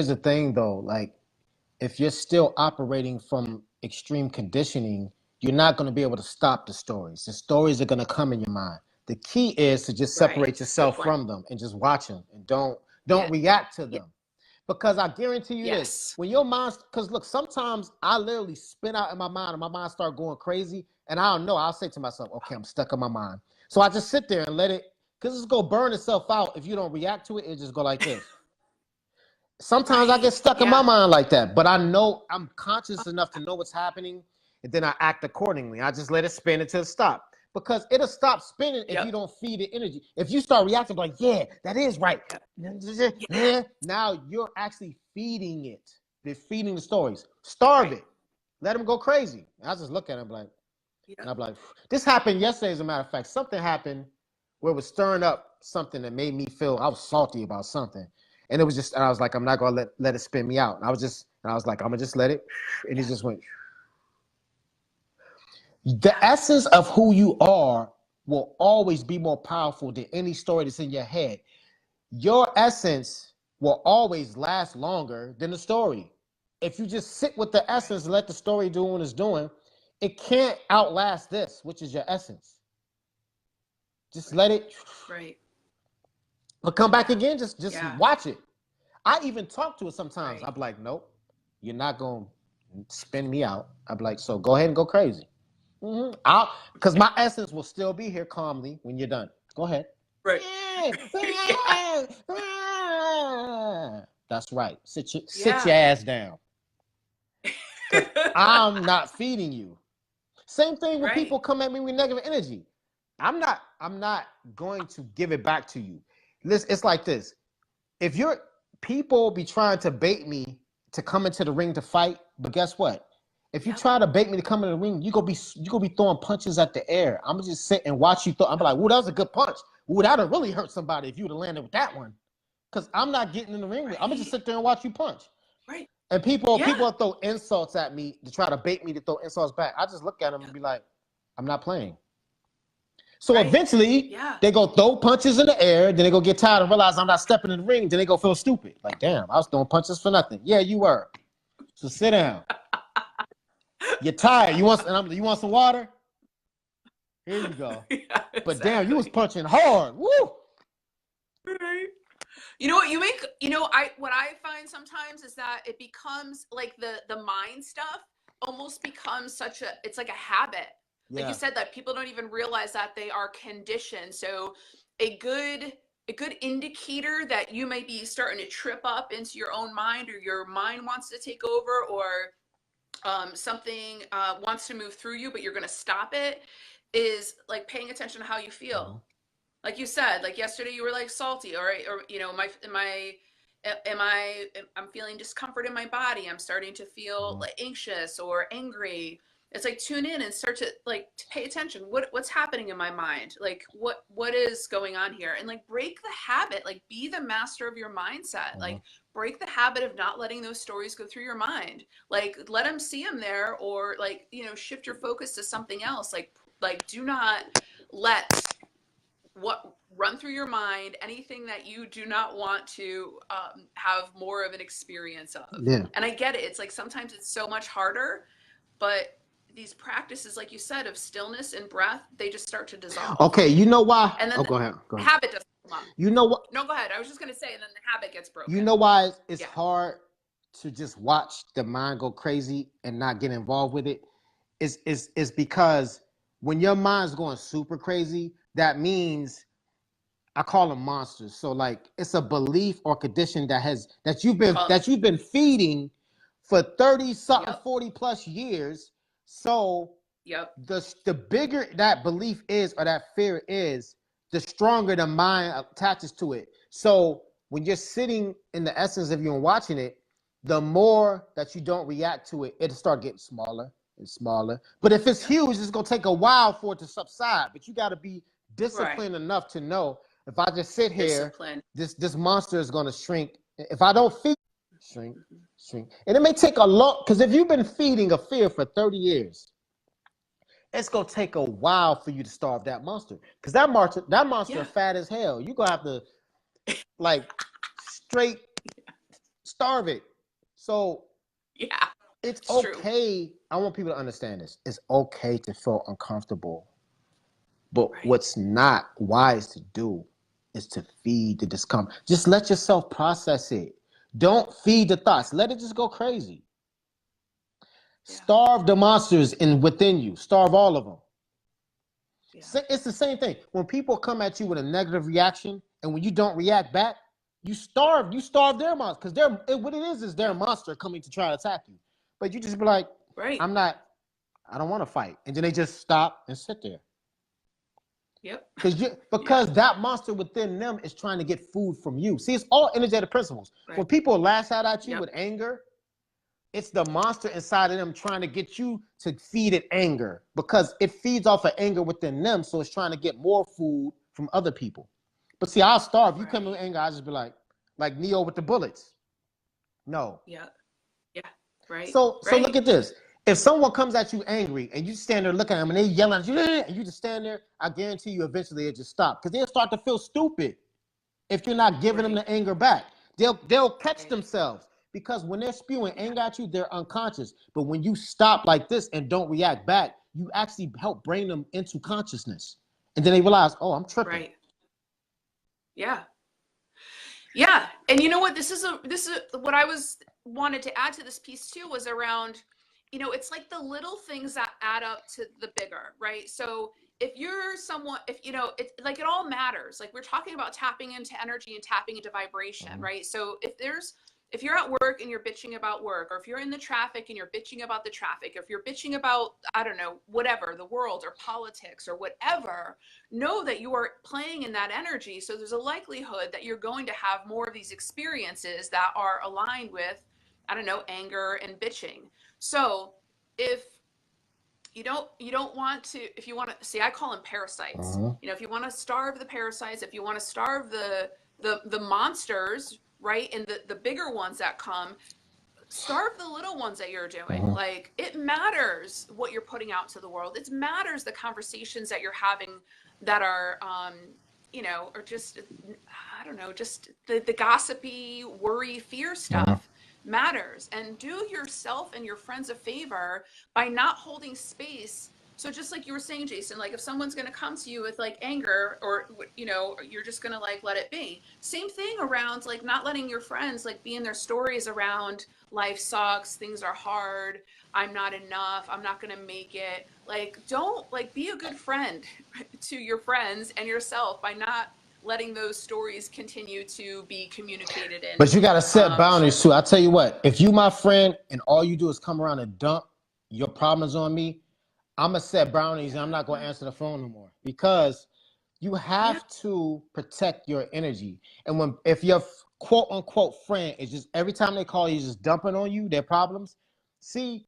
the thing though. Like, if you're still operating from extreme conditioning, you're not going to be able to stop the stories. The stories are going to come in your mind. The key is to just
Right.
separate
Good
yourself
point.
from them and just watch them and don't
Yeah.
react to
Yeah.
them. Because I guarantee you this,
Yes.
when your mind, because look, sometimes I literally spin out in my mind and my mind start going crazy, and I don't know. I'll say to myself, okay, I'm stuck in my mind. So I just sit there and let it, because it's going to burn itself out. If you don't react to it, it just go like this. Sometimes I get
Right.
stuck in my
Yeah.
mind like that, but I know I'm conscious enough to know what's happening, and then I act accordingly. I just let it spin until it stops. Because it'll stop spinning if you
Yep.
don't feed it energy. If you start reacting like, yeah, that is right.
Yep. Yeah.
Now you're actually feeding it. They're feeding the stories. Starve
Right.
it. Let them go crazy. I just look at them like, and
Yep.
I'm like, this happened yesterday, as a matter of fact. Something happened where it was stirring up something that made me feel I was salty about something. And it was just, and I was like, I'm not gonna let it spin me out. And I was like, I'm gonna just let it, and it
Yeah.
just went. The
Yeah.
essence of who you are will always be more powerful than any story that's in your head. Your essence will always last longer than the story. If you just sit with the
Right.
essence and let the story do what it's doing, it can't outlast this, which is your essence. Just
Right.
let it,
Right.
but come back
Yeah.
again. Just
Yeah.
watch it. I even talk to it sometimes.
Right.
I'm like, nope, you're not gonna spin me out. I'm like, so go ahead and go crazy. I'll, because
Yeah.
my essence will still be here calmly when you're done. Go ahead.
Right. Yeah.
That's right. Sit
Yeah.
your ass down, because I'm not feeding you. Same thing when
Right.
people come at me with negative energy. I'm not going to give it back to you. Listen, it's like this. If you're people be trying to bait me to come into the ring to fight, but guess what? If you
Yep.
try to bait me to come in the ring, you gonna be throwing punches at the air. I'm gonna just sit and watch you throw. I'm like, "Ooh, that was a good punch. Ooh, that'd have really hurt somebody if you'd have landed with that one." Because I'm not getting in the ring with. I'm gonna just
Right.
sit there and watch you punch.
Right.
And people
Yeah.
throw insults at me to try to bait me to throw insults back. I just look at them and
Yep.
be like, "I'm not playing." So
Right.
eventually,
Yeah.
they go throw punches in the air. Then they go get tired and realize I'm not stepping in the ring. Then they go feel stupid. Like, damn, I was throwing punches for nothing. Yeah, you were. So sit down. You're tired. You want some water? Here you go.
Yeah.
But damn, you was
Exactly.
punching hard. Woo!
Right. You know what you make, I what I find sometimes is that it becomes like the mind stuff almost becomes such a, it's like a habit. Like you
Yeah.
said, that people don't even realize that they are conditioned. So a good a good indicator that you may be starting to trip up into your own mind, or your mind wants to take over, or something wants to move through you, but you're going to stop it, is like paying attention to how you
Mm-hmm.
feel. Like you said, like yesterday you were like salty, or my I'm feeling discomfort in my body, I'm starting to feel
Mm-hmm.
like anxious or angry. It's like tune in and start to like to pay attention, what's happening in my mind, like what is going on here, and like break the habit, like be the master of your mindset,
Mm-hmm.
like break the habit of not letting those stories go through your mind. Like, let them see them there, or like, shift your focus to something else. Like do not let what run through your mind anything that you do not want to have more of an experience of.
Yeah.
And I get it. It's like sometimes it's so much harder, but these practices, like you said, of stillness and breath, they just start to dissolve.
Okay, you know why?
And then
Oh,
the
go ahead. Go ahead.
habit doesn't come up.
You know what?
No, go ahead. I was just going to say, and then the habit gets
You
broken.
know why it's
Yeah.
hard to just watch the mind go crazy and not get involved with it? Is because when your mind's going super crazy, that means I call them monsters. So like it's a belief or condition that you've been feeding for 30 something,
Yep.
40 plus years. So
Yep.
the bigger that belief is or that fear is, the stronger the mind attaches to it. So when you're sitting in the essence of you and watching it, the more that you don't react to it, it'll start getting smaller and smaller. But if it's huge, it's gonna take a while for it to subside. But you gotta be disciplined enough to know if I just sit here, this monster is gonna shrink. If I don't feed, shrink. And it may take a long, because if you've been feeding a fear for 30 years, it's gonna take a while for you to starve that monster. Because that monster fat as hell. You're gonna have to like straight starve it. So it's okay. True. I want people to understand this. It's okay to feel uncomfortable. But what's not wise to do is to feed the discomfort. Just let yourself process it. Don't feed the thoughts. Let it just go crazy. Yeah. Starve the monsters within you. Starve all of them. Yeah. It's the same thing. When people come at you with a negative reaction, and when you don't react back, you starve their monster. Because what it is their monster coming to try to attack you. But you just be like, I don't want to fight. And then they just stop and sit there.
Yep.
Because that monster within them is trying to get food from you. See, it's all energetic principles. When people lash out at you with anger, it's the monster inside of them trying to get you to feed it anger, because it feeds off of anger within them. So it's trying to get more food from other people. But see, I'll starve. You come with anger, I'll just be like Neo with the bullets. No.
Yeah. Yeah. Right.
So look at this. If someone comes at you angry and you stand there looking at them and they yell at you and you just stand there, I guarantee you eventually it'll just stop, because they'll start to feel stupid if you're not giving them the anger back. They'll catch themselves, because when they're spewing anger at you, they're unconscious. But when you stop like this and don't react back, you actually help bring them into consciousness. And then they realize, oh, I'm tripping.
Right. Yeah. Yeah. And you know what? This is what I wanted to add to this piece too, was around, it's like the little things that add up to the bigger, right? So if you're someone, it all matters. Like, we're talking about tapping into energy and tapping into vibration, right? So if you're at work and you're bitching about work, or if you're in the traffic and you're bitching about the traffic, if you're bitching about, I don't know, whatever, the world or politics or whatever, know that you are playing in that energy. So there's a likelihood that you're going to have more of these experiences that are aligned with, I don't know, anger and bitching. So if you don't want to, if you want to see, I call them parasites. If you want to starve the parasites, if you want to starve the monsters, right, and the bigger ones that come, starve the little ones that you're doing. Like, it matters what you're putting out to the world. It matters the conversations that you're having that are or just, I don't know, just the gossipy, worry, fear stuff. Matters. And do yourself and your friends a favor by not holding space. So just like you were saying, Jason, like, if someone's going to come to you with like anger, or you're just going to like let it be. Same thing around like not letting your friends like be in their stories around life sucks, things are hard, I'm not enough, I'm not going to make it. Like, don't, like, be a good friend to your friends and yourself by not letting those stories continue to be communicated in.
But you got to set boundaries too. I tell you what, if you my friend and all you do is come around and dump your problems on me, I'm going to set boundaries and I'm not going to answer the phone no more, because you have to protect your energy. And if your quote unquote friend is just every time they call you just dumping on you their problems, see,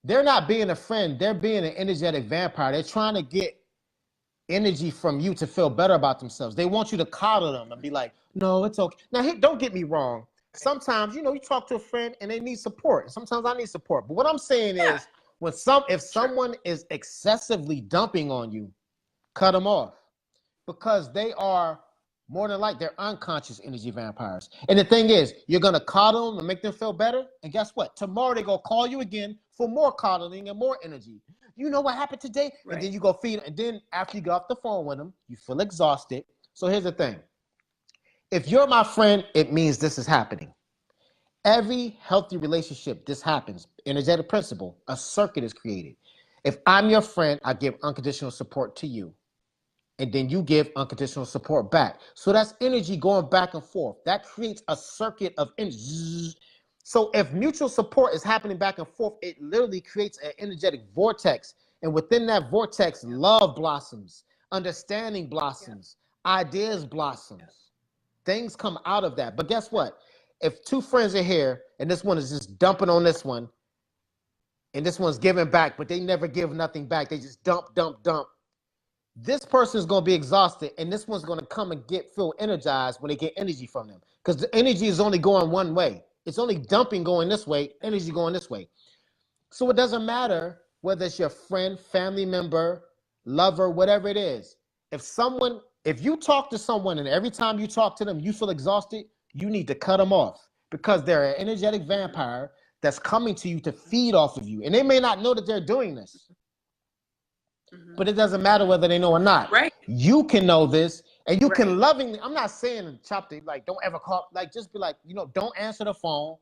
they're not being a friend. They're being an energetic vampire. They're trying to get energy from you to feel better about themselves. They want you to coddle them and be like, no, it's okay. Now, don't get me wrong. sometimes, you know, you talk to a friend and they need support. Sometimes I need support. But what I'm saying
Yeah.
is, if someone is excessively dumping on you, cut them off, because they are more than like they're unconscious energy vampires. And the thing is, you're gonna coddle them and make them feel better. And guess what? Tomorrow they're gonna call you again for more coddling and more energy. You know what happened today?
Right.
And then you go feed them. And then after you get off the phone with them, you feel exhausted. So here's the thing. If you're my friend, it means this is happening. Every healthy relationship, this happens. Energetic principle, a circuit is created. If I'm your friend, I give unconditional support to you. And then you give unconditional support back. So that's energy going back and forth. That creates a circuit of energy. So if mutual support is happening back and forth, it literally creates an energetic vortex. And within that vortex, love blossoms, understanding blossoms, ideas blossoms. Things come out of that. But guess what? If two friends are here and this one is just dumping on this one, and this one's giving back, but they never give nothing back, they just dump, dump, dump. This person is going to be exhausted, and this one's going to come and feel energized when they get energy from them, because the energy is only going one way. It's only dumping going this way, energy going this way. So it doesn't matter whether it's your friend, family member, lover, whatever it is. If you talk to someone and every time you talk to them you feel exhausted, you need to cut them off, because they're an energetic vampire that's coming to you to feed off of you, and they may not know that they're doing this. But it doesn't matter whether they know or not.
Right.
You can know this, and you can lovingly. I'm not saying chop the, like, don't ever call. Like, just be like, you know, don't answer the phone.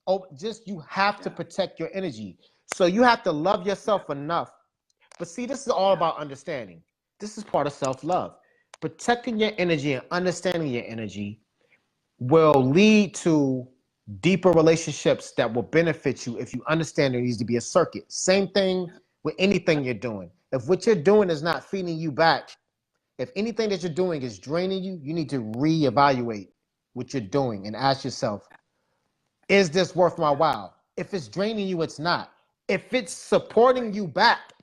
Oh, just you have to protect your energy. So you have to love yourself enough. But see, this is all about understanding. This is part of self-love. Protecting your energy and understanding your energy will lead to deeper relationships that will benefit you if you understand there needs to be a circuit. Same thing with anything you're doing. If what you're doing is not feeding you back, if anything that you're doing is draining you, you need to reevaluate what you're doing and ask yourself, is this worth my while? If it's draining you, it's not. If it's supporting you back,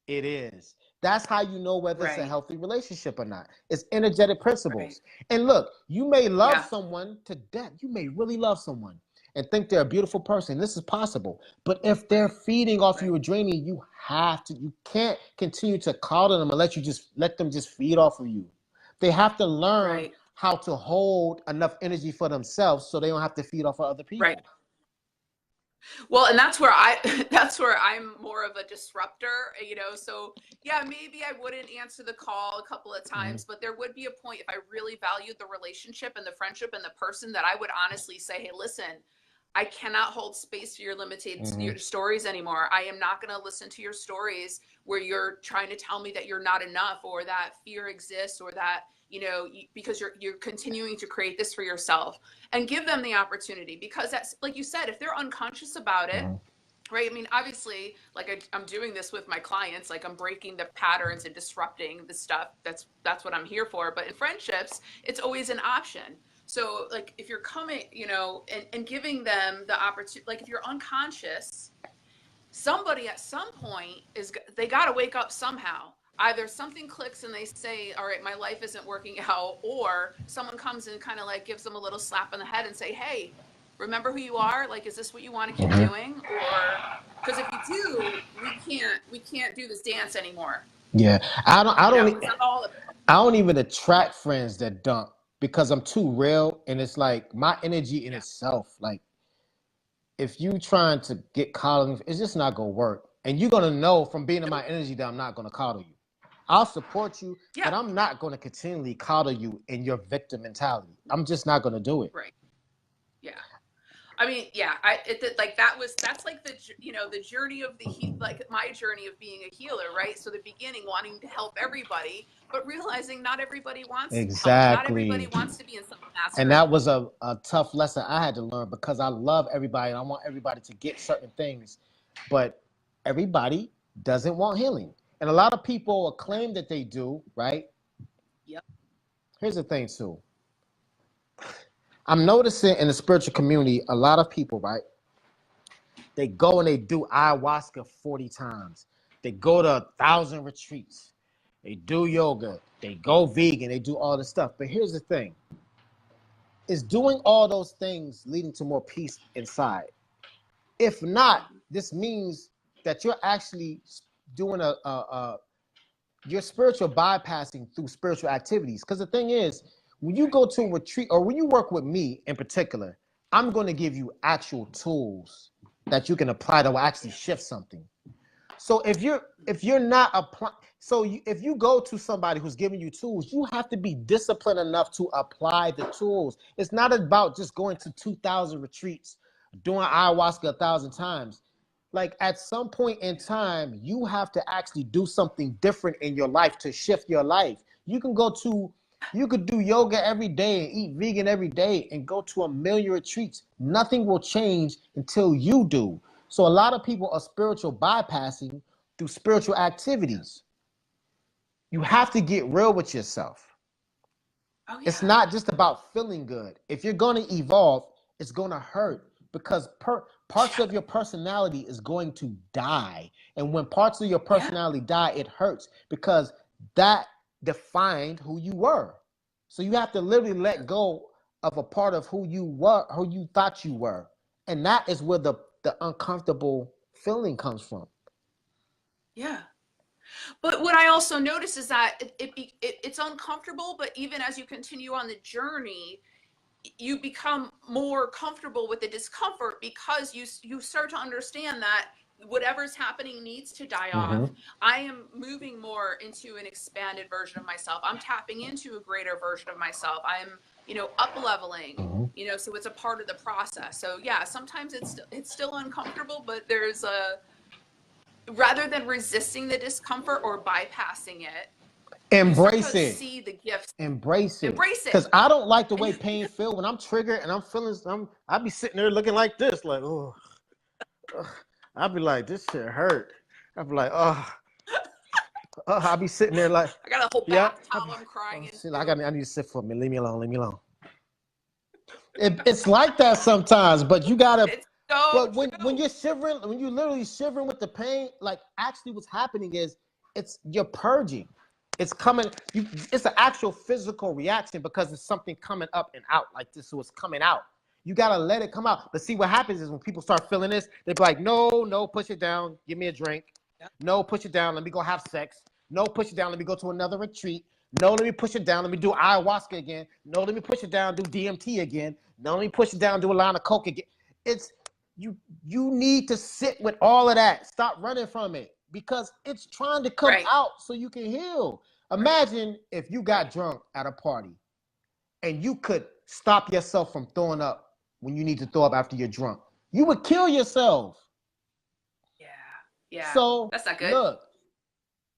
it is. That's how you know whether it's a healthy relationship or not. It's energetic principles. And look, you may love someone to death. You may really love someone and think they're a beautiful person. This is possible. But if they're feeding off you or draining you, you can't continue to coddle them and let them just feed off of you. They have to learn how to hold enough energy for themselves so they don't have to feed off of other people.
Right. Well, and that's where I'm more of a disruptor, you know, so yeah, maybe I wouldn't answer the call a couple of times, but there would be a point if I really valued the relationship and the friendship and the person that I would honestly say, hey, listen, I cannot hold space for your limited your stories anymore. I am not going to listen to your stories where you're trying to tell me that you're not enough or that fear exists or that, you know, because you're continuing to create this for yourself, and give them the opportunity, because that's, like you said, if they're unconscious about it, right? I mean, obviously, like I'm doing this with my clients, like I'm breaking the patterns and disrupting the stuff. That's what I'm here for. But in friendships, it's always an option. So like if you're coming, you know, and giving them the opportunity, like if you're unconscious, somebody at some point they got to wake up somehow. Either something clicks and they say, all right, my life isn't working out, or someone comes and kind of like gives them a little slap on the head and say, hey, remember who you are? Like, is this what you want to keep doing? Or because if you do, we can't do this dance anymore.
Yeah. I don't even attract friends that dump, because I'm too real, and it's like my energy in itself. Like, if you trying to get coddling, it's just not gonna work. And you're gonna know from being in my energy that I'm not gonna coddle you. I'll support you, but I'm not gonna continually coddle you in your victim mentality. I'm just not gonna do it.
Right. Yeah. I mean, yeah, that's like the, you know, the journey of like my journey of being a healer, right? So the beginning, wanting to help everybody, but realizing not everybody wants help. Not everybody wants to be in some master.
And that was a tough lesson I had to learn, because I love everybody and I want everybody to get certain things, but everybody doesn't want healing. And a lot of people claim that they do, right?
Yep.
Here's the thing too. I'm noticing in the spiritual community, a lot of people, right? They go and they do ayahuasca 40 times. They go to 1,000 retreats. They do yoga. They go vegan. They do all this stuff. But here's the thing. is doing all those things leading to more peace inside? If not, this means that you're actually doing you're spiritual bypassing through spiritual activities. Because the thing is, when you go to a retreat or when you work with me in particular, I'm going to give you actual tools that you can apply that will actually shift something. So if you're not applying, if you go to somebody who's giving you tools, you have to be disciplined enough to apply the tools. It's not about just going to 2,000 retreats, doing ayahuasca 1,000 times. Like at some point in time, you have to actually do something different in your life to shift your life. You could do yoga every day and eat vegan every day and go to 1,000,000 retreats. Nothing will change until you do. So a lot of people are spiritual bypassing through spiritual activities. You have to get real with yourself. Oh, yeah. It's not just about feeling good. If you're going to evolve, it's going to hurt because parts of your personality is going to die. And when parts of your personality die, it hurts because that defined who you were. So you have to literally let go of a part of who you were, who you thought you were. And that is where the uncomfortable feeling comes from.
Yeah. But what I also notice is that it's uncomfortable, but even as you continue on the journey, you become more comfortable with the discomfort because you start to understand that whatever's happening needs to die off. I am moving more into an expanded version of myself. I'm tapping into a greater version of myself. I'm, up leveling, so it's a part of the process. So yeah, sometimes it's still uncomfortable, but rather than resisting the discomfort or bypassing it,
embrace it.
See the gifts.
Embrace it. Because I don't like the way pain feels when I'm triggered and I'm feeling. I'll be sitting there looking like this, like oh. I'll be like, this shit hurt. I'll be like, oh. I'll be sitting there like,
I got a whole bath towel. I'm crying.
I need to sit for me. Leave me alone. Leave me alone. It's like that sometimes, but you gotta. But when you're shivering, when you're literally shivering with the pain, like actually what's happening is you're purging. It's coming. It's an actual physical reaction because it's something coming up and out like this. So it's coming out. You gotta let it come out. But see what happens is when people start feeling this, they be like, no, push it down. Give me a drink. Yeah. No, push it down. Let me go have sex. No, push it down. Let me go to another retreat. No, let me push it down. Let me do ayahuasca again. No, let me push it down. Do DMT again. No, let me push it down. Do a line of coke again. It's you need to sit with all of that. Stop running from it because it's trying to come out so you can heal. Imagine if you got drunk at a party and you could stop yourself from throwing up when you need to throw up after you're drunk. You would kill yourself.
Yeah.
So
that's not good.
Look,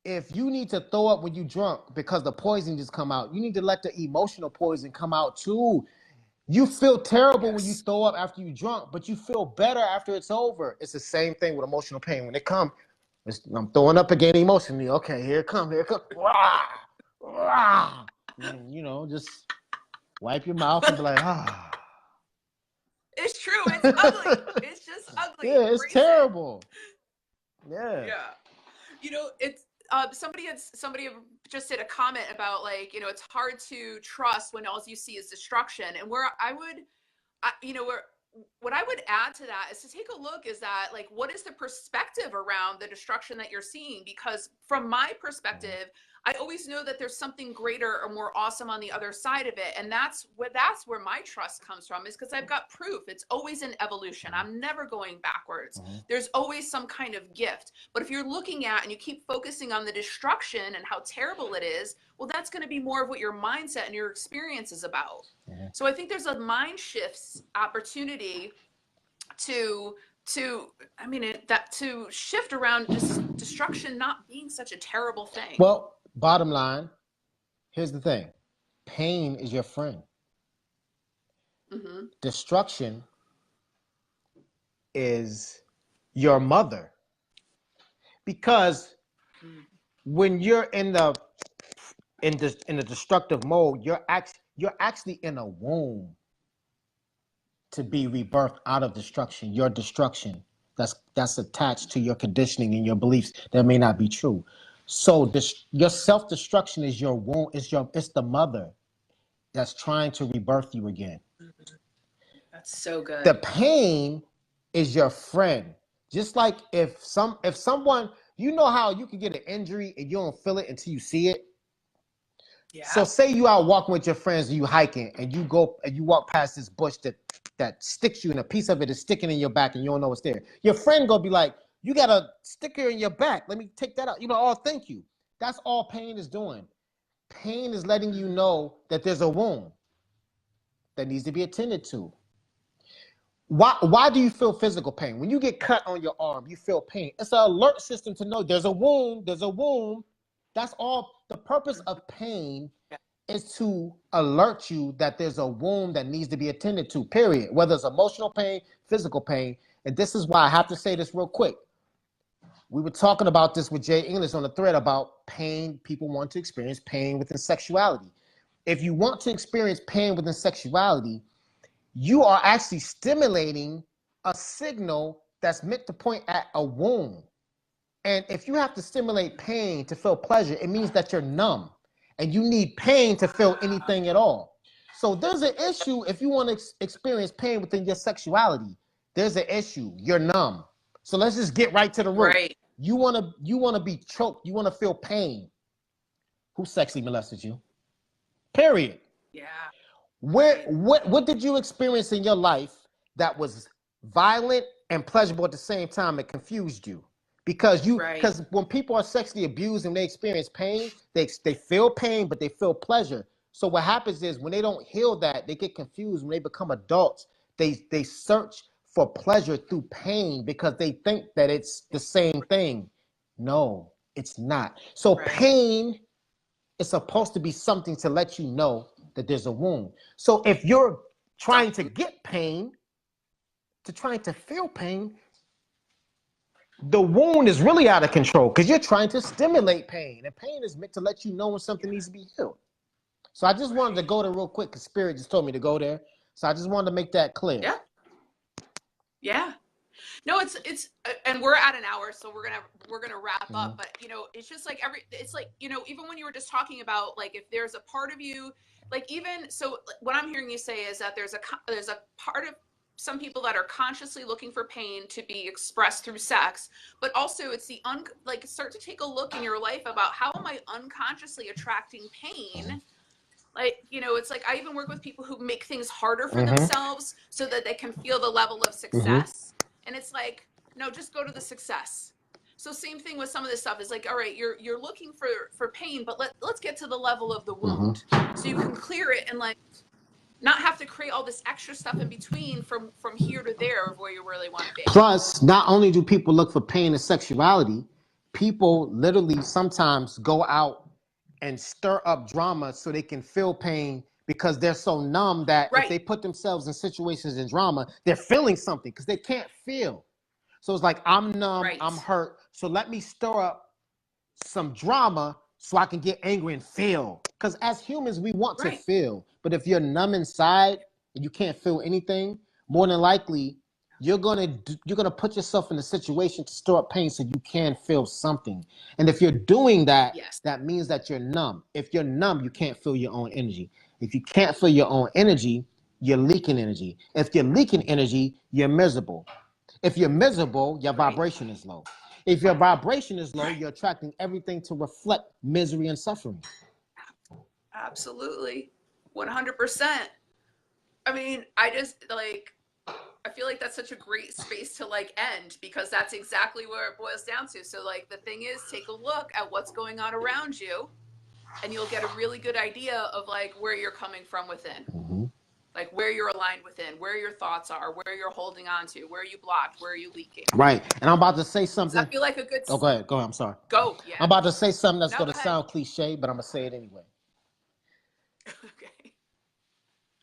if you need to throw up when you're drunk because the poison just come out, you need to let the emotional poison come out too. You feel terrible when you throw up after you're drunk, but you feel better after it's over. It's the same thing with emotional pain. When it comes, I'm throwing up again emotionally. Okay, here it comes. Rah, rah. And, just wipe your mouth and be like, ah.
It's true. It's ugly. It's just ugly.
Yeah, it's terrible. Yeah.
It's somebody just did a comment about it's hard to trust when all you see is destruction. And what I would add to that is to take a look is that what is the perspective around the destruction that you're seeing? Because from my perspective, I always know that there's something greater or more awesome on the other side of it. And that's where my trust comes from, is because I've got proof. It's always an evolution. I'm never going backwards. There's always some kind of gift. But if you're looking at and you keep focusing on the destruction and how terrible it is, well, that's going to be more of what your mindset and your experience is about. So I think there's a mind shifts opportunity to shift around just destruction not being such a terrible thing.
Well, bottom line, here's the thing. Pain is your friend. Destruction is your mother. Because when you're in the destructive mode, you're actually in a womb to be rebirthed out of destruction. Your destruction that's attached to your conditioning and your beliefs that may not be true. So your self-destruction is your womb. It's the mother that's trying to rebirth you again.
That's so good.
The pain is your friend. Just like if someone, you know how you can get an injury and you don't feel it until you see it.
Yeah.
So say you out walking with your friends and you hiking and you go and you walk past this bush that sticks you and a piece of it is sticking in your back and you don't know it's there. Your friend gonna be like, you got a sticker in your back. Let me take that out. You know, oh, thank you. That's all pain is doing. Pain is letting you know that there's a wound that needs to be attended to. Why do you feel physical pain? When you get cut on your arm, you feel pain. It's an alert system to know there's a wound, there's a wound. That's all. The purpose of pain is to alert you that there's a wound that needs to be attended to, period. Whether it's emotional pain, physical pain. And this is why I have to say this real quick. We were talking about this with Jay English on the thread about pain. People want to experience pain within sexuality. If you want to experience pain within sexuality, you are actually stimulating a signal that's meant to point at a wound. And if you have to stimulate pain to feel pleasure, it means that you're numb and you need pain to feel anything at all. So there's an issue if you want to experience pain within your sexuality. There's an issue. You're numb. So let's just get right to the root.
Right.
You want to be choked. You want to feel pain. Who sexually molested you? Period.
Yeah.
What did you experience in your life that was violent and pleasurable at the same time? It confused you because when people are sexually abused and they experience pain, they feel pain, but they feel pleasure. So what happens is when they don't heal that, they get confused. When they become adults, they search for pleasure through pain because they think that it's the same thing. No, it's not. So pain is supposed to be something to let you know that there's a wound. So if you're trying to get pain, trying to feel pain, the wound is really out of control because you're trying to stimulate pain. And pain is meant to let you know when something needs to be healed. So I just wanted to go there real quick because Spirit just told me to go there. So I just wanted to make that clear.
Yeah. Yeah. No, it's and we're at an hour, so we're gonna wrap up. But it's just like it's like even when you were just talking about like if there's a part of you, like even so, what I'm hearing you say is that there's a part of some people that are consciously looking for pain to be expressed through sex, but also it's the start to take a look in your life about how am I unconsciously attracting pain. Like, it's like I even work with people who make things harder for themselves so that they can feel the level of success. And it's like, no, just go to the success. So same thing with some of this stuff is like, all right, you're looking for pain, but let's get to the level of the wound so you can clear it and like not have to create all this extra stuff in between from here to there of where you really want to be.
Plus, not only do people look for pain in sexuality, people literally sometimes go out and stir up drama so they can feel pain because they're so numb that if they put themselves in situations in drama, they're feeling something because they can't feel. So it's like, I'm numb, I'm hurt, so let me stir up some drama so I can get angry and feel. Because as humans, we want to feel. But if you're numb inside and you can't feel anything, more than likely, you're gonna put yourself in a situation to stir up pain so you can feel something. And if you're doing that, that means that you're numb. If you're numb, you can't feel your own energy. If you can't feel your own energy, you're leaking energy. If you're leaking energy, you're miserable. If you're miserable, your vibration is low. If your vibration is low, you're attracting everything to reflect misery and suffering.
Absolutely. 100%. I mean, I feel like that's such a great space to like end because that's exactly where it boils down to. So like the thing is, take a look at what's going on around you and you'll get a really good idea of like where you're coming from within. Like where you're aligned within, where your thoughts are, where you're holding on to, where you blocked, where are you leaking.
Right. And I'm about to say something.
Does that feel like a good...
Oh, go ahead. Go ahead. I'm sorry.
Go. Yeah.
I'm about to say something that's going to sound cliche, but I'm going to say it anyway.
Okay.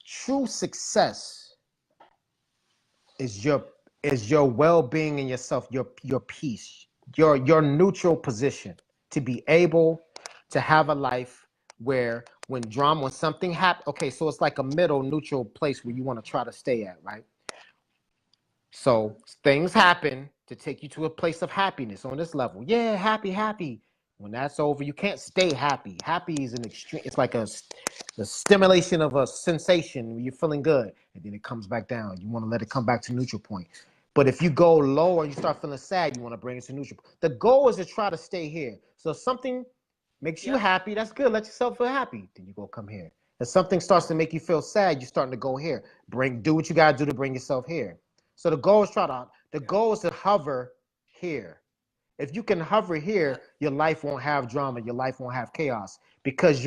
True success is your well-being in yourself, your peace, your neutral position to be able to have a life where when something happens, okay, so it's like a middle neutral place where you want to try to stay at, right? So things happen to take you to a place of happiness on this level. Yeah, happy. When that's over, you can't stay happy. Happy is an extreme. It's like the stimulation of a sensation when you're feeling good, and then it comes back down. You want to let it come back to neutral point. But if you go lower and you start feeling sad, you want to bring it to neutral. The goal is to try to stay here. So if something makes you happy, that's good. Let yourself feel happy. Then you go come here. If something starts to make you feel sad, you're starting to go here. Do what you gotta do to bring yourself here. So the goal is to hover here. If you can hover here, your life won't have drama, your life won't have chaos, because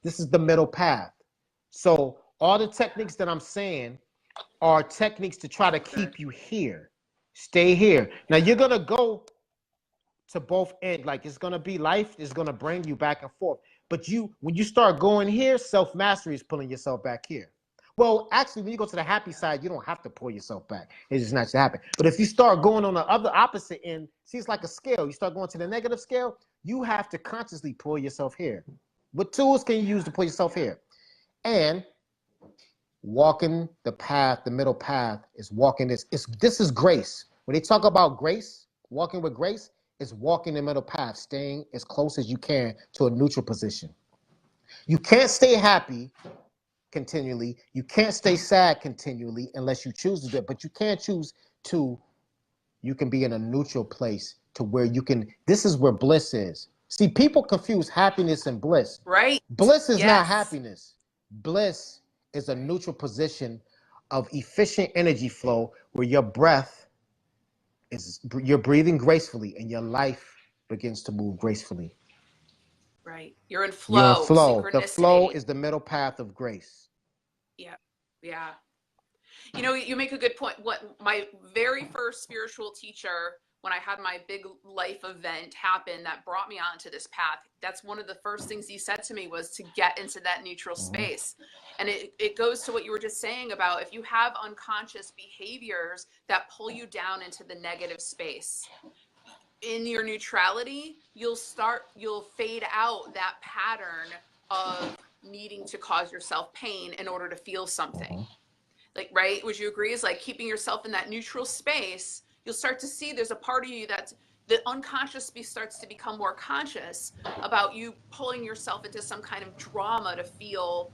this is the middle path. So all the techniques that I'm saying are techniques to try to keep you here. Stay here. Now you're gonna go to both ends. Like, it's gonna be, life is gonna bring you back and forth. But when you start going here, self-mastery is pulling yourself back here. Well, actually, when you go to the happy side, you don't have to pull yourself back. It's just naturally happen. But if you start going on the opposite end, see, it's like a scale. You start going to the negative scale, you have to consciously pull yourself here. What tools can you use to pull yourself here? And walking the path, the middle path, is walking this. This is grace. When they talk about grace, walking with grace, is walking the middle path, staying as close as you can to a neutral position. You can't stay happy continually. You can't stay sad continually unless you choose to do it. But you can choose to, you can be in a neutral place to where you can, this is where bliss is. See, people confuse happiness and bliss.
Right.
Bliss is not happiness. Bliss is a neutral position of efficient energy flow where your breath is, you're breathing gracefully and your life begins to move gracefully.
Right. You're in flow.
You're in flow. The flow is the middle path of grace.
Yeah. Yeah. You know, you make a good point. What my very first spiritual teacher, when I had my big life event happen that brought me onto this path, that's one of the first things he said to me was to get into that neutral space. And it goes to what you were just saying about if you have unconscious behaviors that pull you down into the negative space, in your neutrality, you'll fade out that pattern of needing to cause yourself pain in order to feel something. Like, right? Would you agree? Is like keeping yourself in that neutral space, you'll start to see there's a part of you that's, the unconscious starts to become more conscious about you pulling yourself into some kind of drama to feel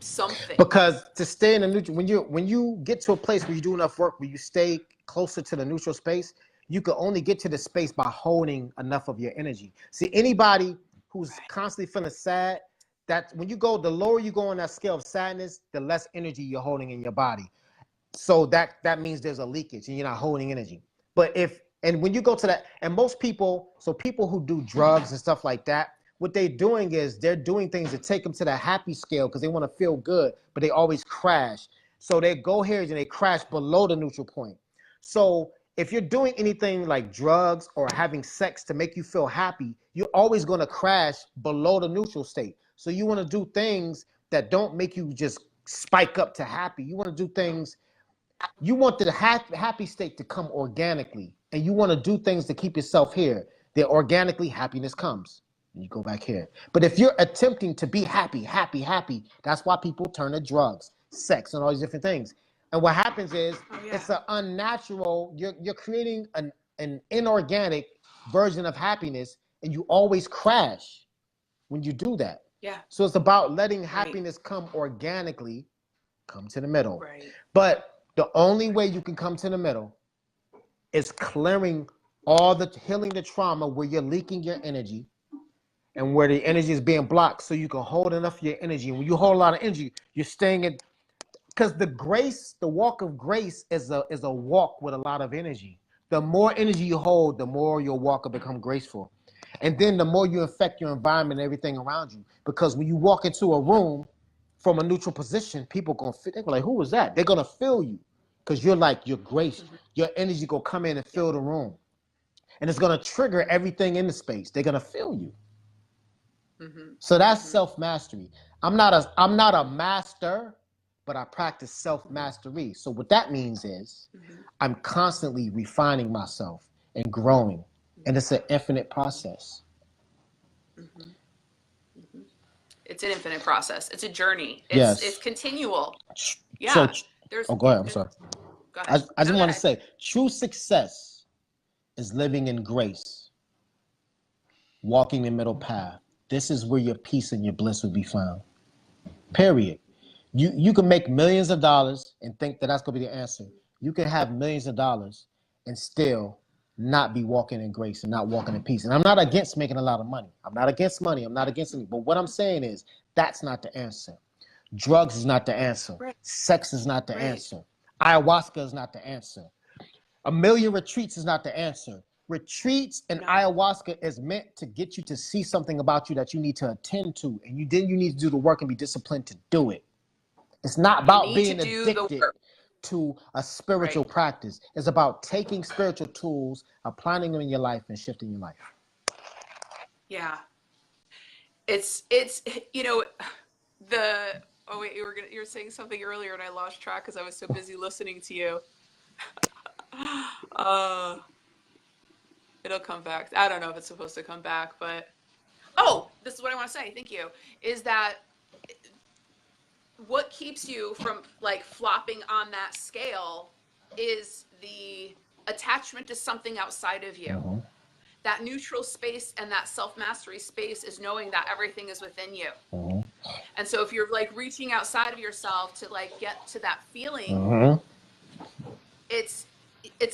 something.
Because to stay in a neutral, when you get to a place where you do enough work, where you stay closer to the neutral space, you can only get to the space by holding enough of your energy. See, anybody who's constantly feeling sad, that when you go, the lower you go on that scale of sadness, the less energy you're holding in your body. So that means there's a leakage and you're not holding energy. But when you go to that, and most people, so people who do drugs and stuff like that, what they're doing is they're doing things to take them to the happy scale because they want to feel good, but they always crash. So they go here and they crash below the neutral point. So if you're doing anything like drugs or having sex to make you feel happy, you're always going to crash below the neutral state. So you want to do things that don't make you just spike up to happy. You want to do things, you want the happy state to come organically, and you want to do things to keep yourself here. Then organically happiness comes, and you go back here. But if you're attempting to be happy, that's why people turn to drugs, sex, and all these different things. And what happens is it's an unnatural, you're creating an inorganic version of happiness, and you always crash when you do that.
Yeah.
So it's about letting happiness come organically, come to the middle. Right. But the only way you can come to the middle is clearing healing the trauma where you're leaking your energy and where the energy is being blocked, so you can hold enough of your energy. And when you hold a lot of energy, you're staying in, because the walk of grace is a walk with a lot of energy. The more energy you hold, the more your walk will become graceful. And then the more you affect your environment and everything around you. Because when you walk into a room from a neutral position, people gonna feel, they're like, who was that? They're gonna feel you. Because you're like, your grace, your energy gonna come in and fill the room. And it's gonna trigger everything in the space. They're gonna feel you. So that's self-mastery. I'm not a master, but I practice self-mastery. So what that means is I'm constantly refining myself and growing. And it's an infinite process.
It's an infinite process. It's a journey. It's continual. Yeah.
So, go ahead. I'm sorry.
Go ahead.
I just want to say, true success is living in grace. walking the middle path. This is where your peace and your bliss will be found. Period. You can make millions of dollars and think that that's going to be the answer. You can have millions of dollars and still not be walking in grace and not walking in peace. And I'm not against making a lot of money. I'm not against money. I'm not against it. But what I'm saying is that's not the answer. Drugs is not the answer.
Right.
Sex is not the
Right.
answer. Ayahuasca is not the answer. A million retreats is not the answer. Retreats and ayahuasca is meant to get you to see something about you that you need to attend to. And then you need to do the work and be disciplined to do it. It's not about being addicted to a spiritual practice. It's about taking spiritual tools, applying them in your life, and shifting your life.
Yeah. It's oh wait, you were saying something earlier and I lost track because I was so busy listening to you. It'll come back. I don't know if it's supposed to come back, but this is what I want to say. Thank you. Is that what keeps you from like flopping on that scale is the attachment to something outside of you.
Mm-hmm.
That neutral space and that self-mastery space is knowing that everything is within you.
Mm-hmm.
And so if you're like reaching outside of yourself to like get to that feeling,
mm-hmm.
it's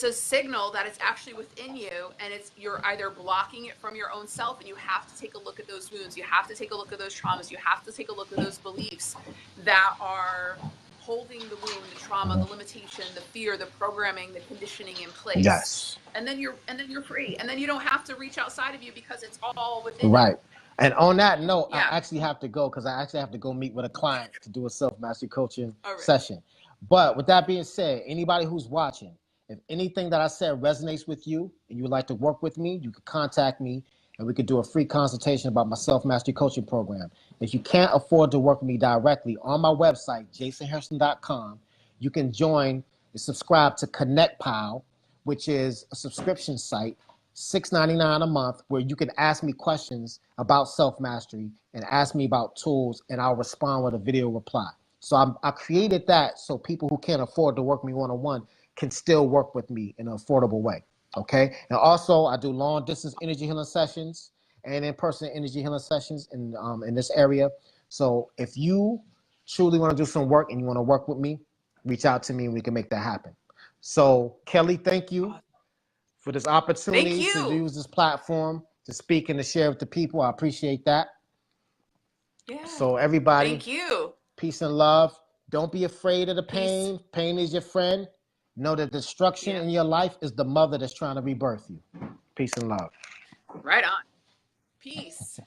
a signal that it's actually within you, and you're either blocking it from your own self, and you have to take a look at those wounds, you have to take a look at those traumas, you have to take a look at those beliefs that are holding the wound, the trauma, the limitation, the fear, the programming, the conditioning in place.
Yes.
And then you're free, and then you don't have to reach outside of you because it's all within
you.
Right.
And on that note, I actually have to go because I actually have to go meet with a client to do a self-mastery coaching session. But with that being said, anybody who's watching, if anything that I said resonates with you and you would like to work with me, you can contact me and we could do a free consultation about my self-mastery coaching program. If you can't afford to work with me directly, on my website, jasonharrison.com, you can join and subscribe to ConnectPal, which is a subscription site, $6.99 a month, where you can ask me questions about self-mastery and ask me about tools, and I'll respond with a video reply. So I created that so people who can't afford to work with me one-on-one can still work with me in an affordable way, okay? And also, I do long-distance energy healing sessions and in-person energy healing sessions in this area. So if you truly want to do some work and you want to work with me, reach out to me and we can make that happen. So, Kelly, thank you for this opportunity to use this platform to speak and to share with the people. I appreciate that.
Yeah.
So, everybody,
thank you.
Peace and love. Don't be afraid of the pain. Peace. Pain is your friend. Know that destruction in your life is the mother that's trying to rebirth you. Peace and love.
Right on. Peace.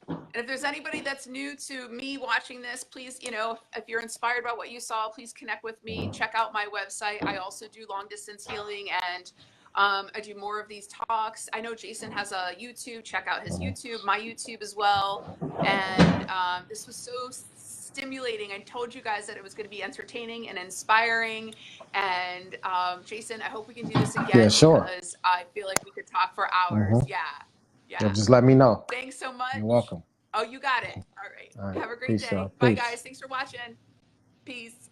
And if there's anybody that's new to me watching this, please, if you're inspired by what you saw, please connect with me. Check out my website. I also do long distance healing, and I do more of these talks. I know Jason has a YouTube. Check out his YouTube, my YouTube as well. And this was so stimulating. I told you guys that it was going to be entertaining and inspiring. And Jason, I hope we can do this again.
Yeah, sure.
Because I feel like we could talk for hours. Yeah.
Yeah, just let me know.
Thanks so much.
You're welcome.
Oh, you got it. All right. Have a great
Peace,
day.
y'all.
Bye,
Peace.
guys. Thanks for watching. Peace.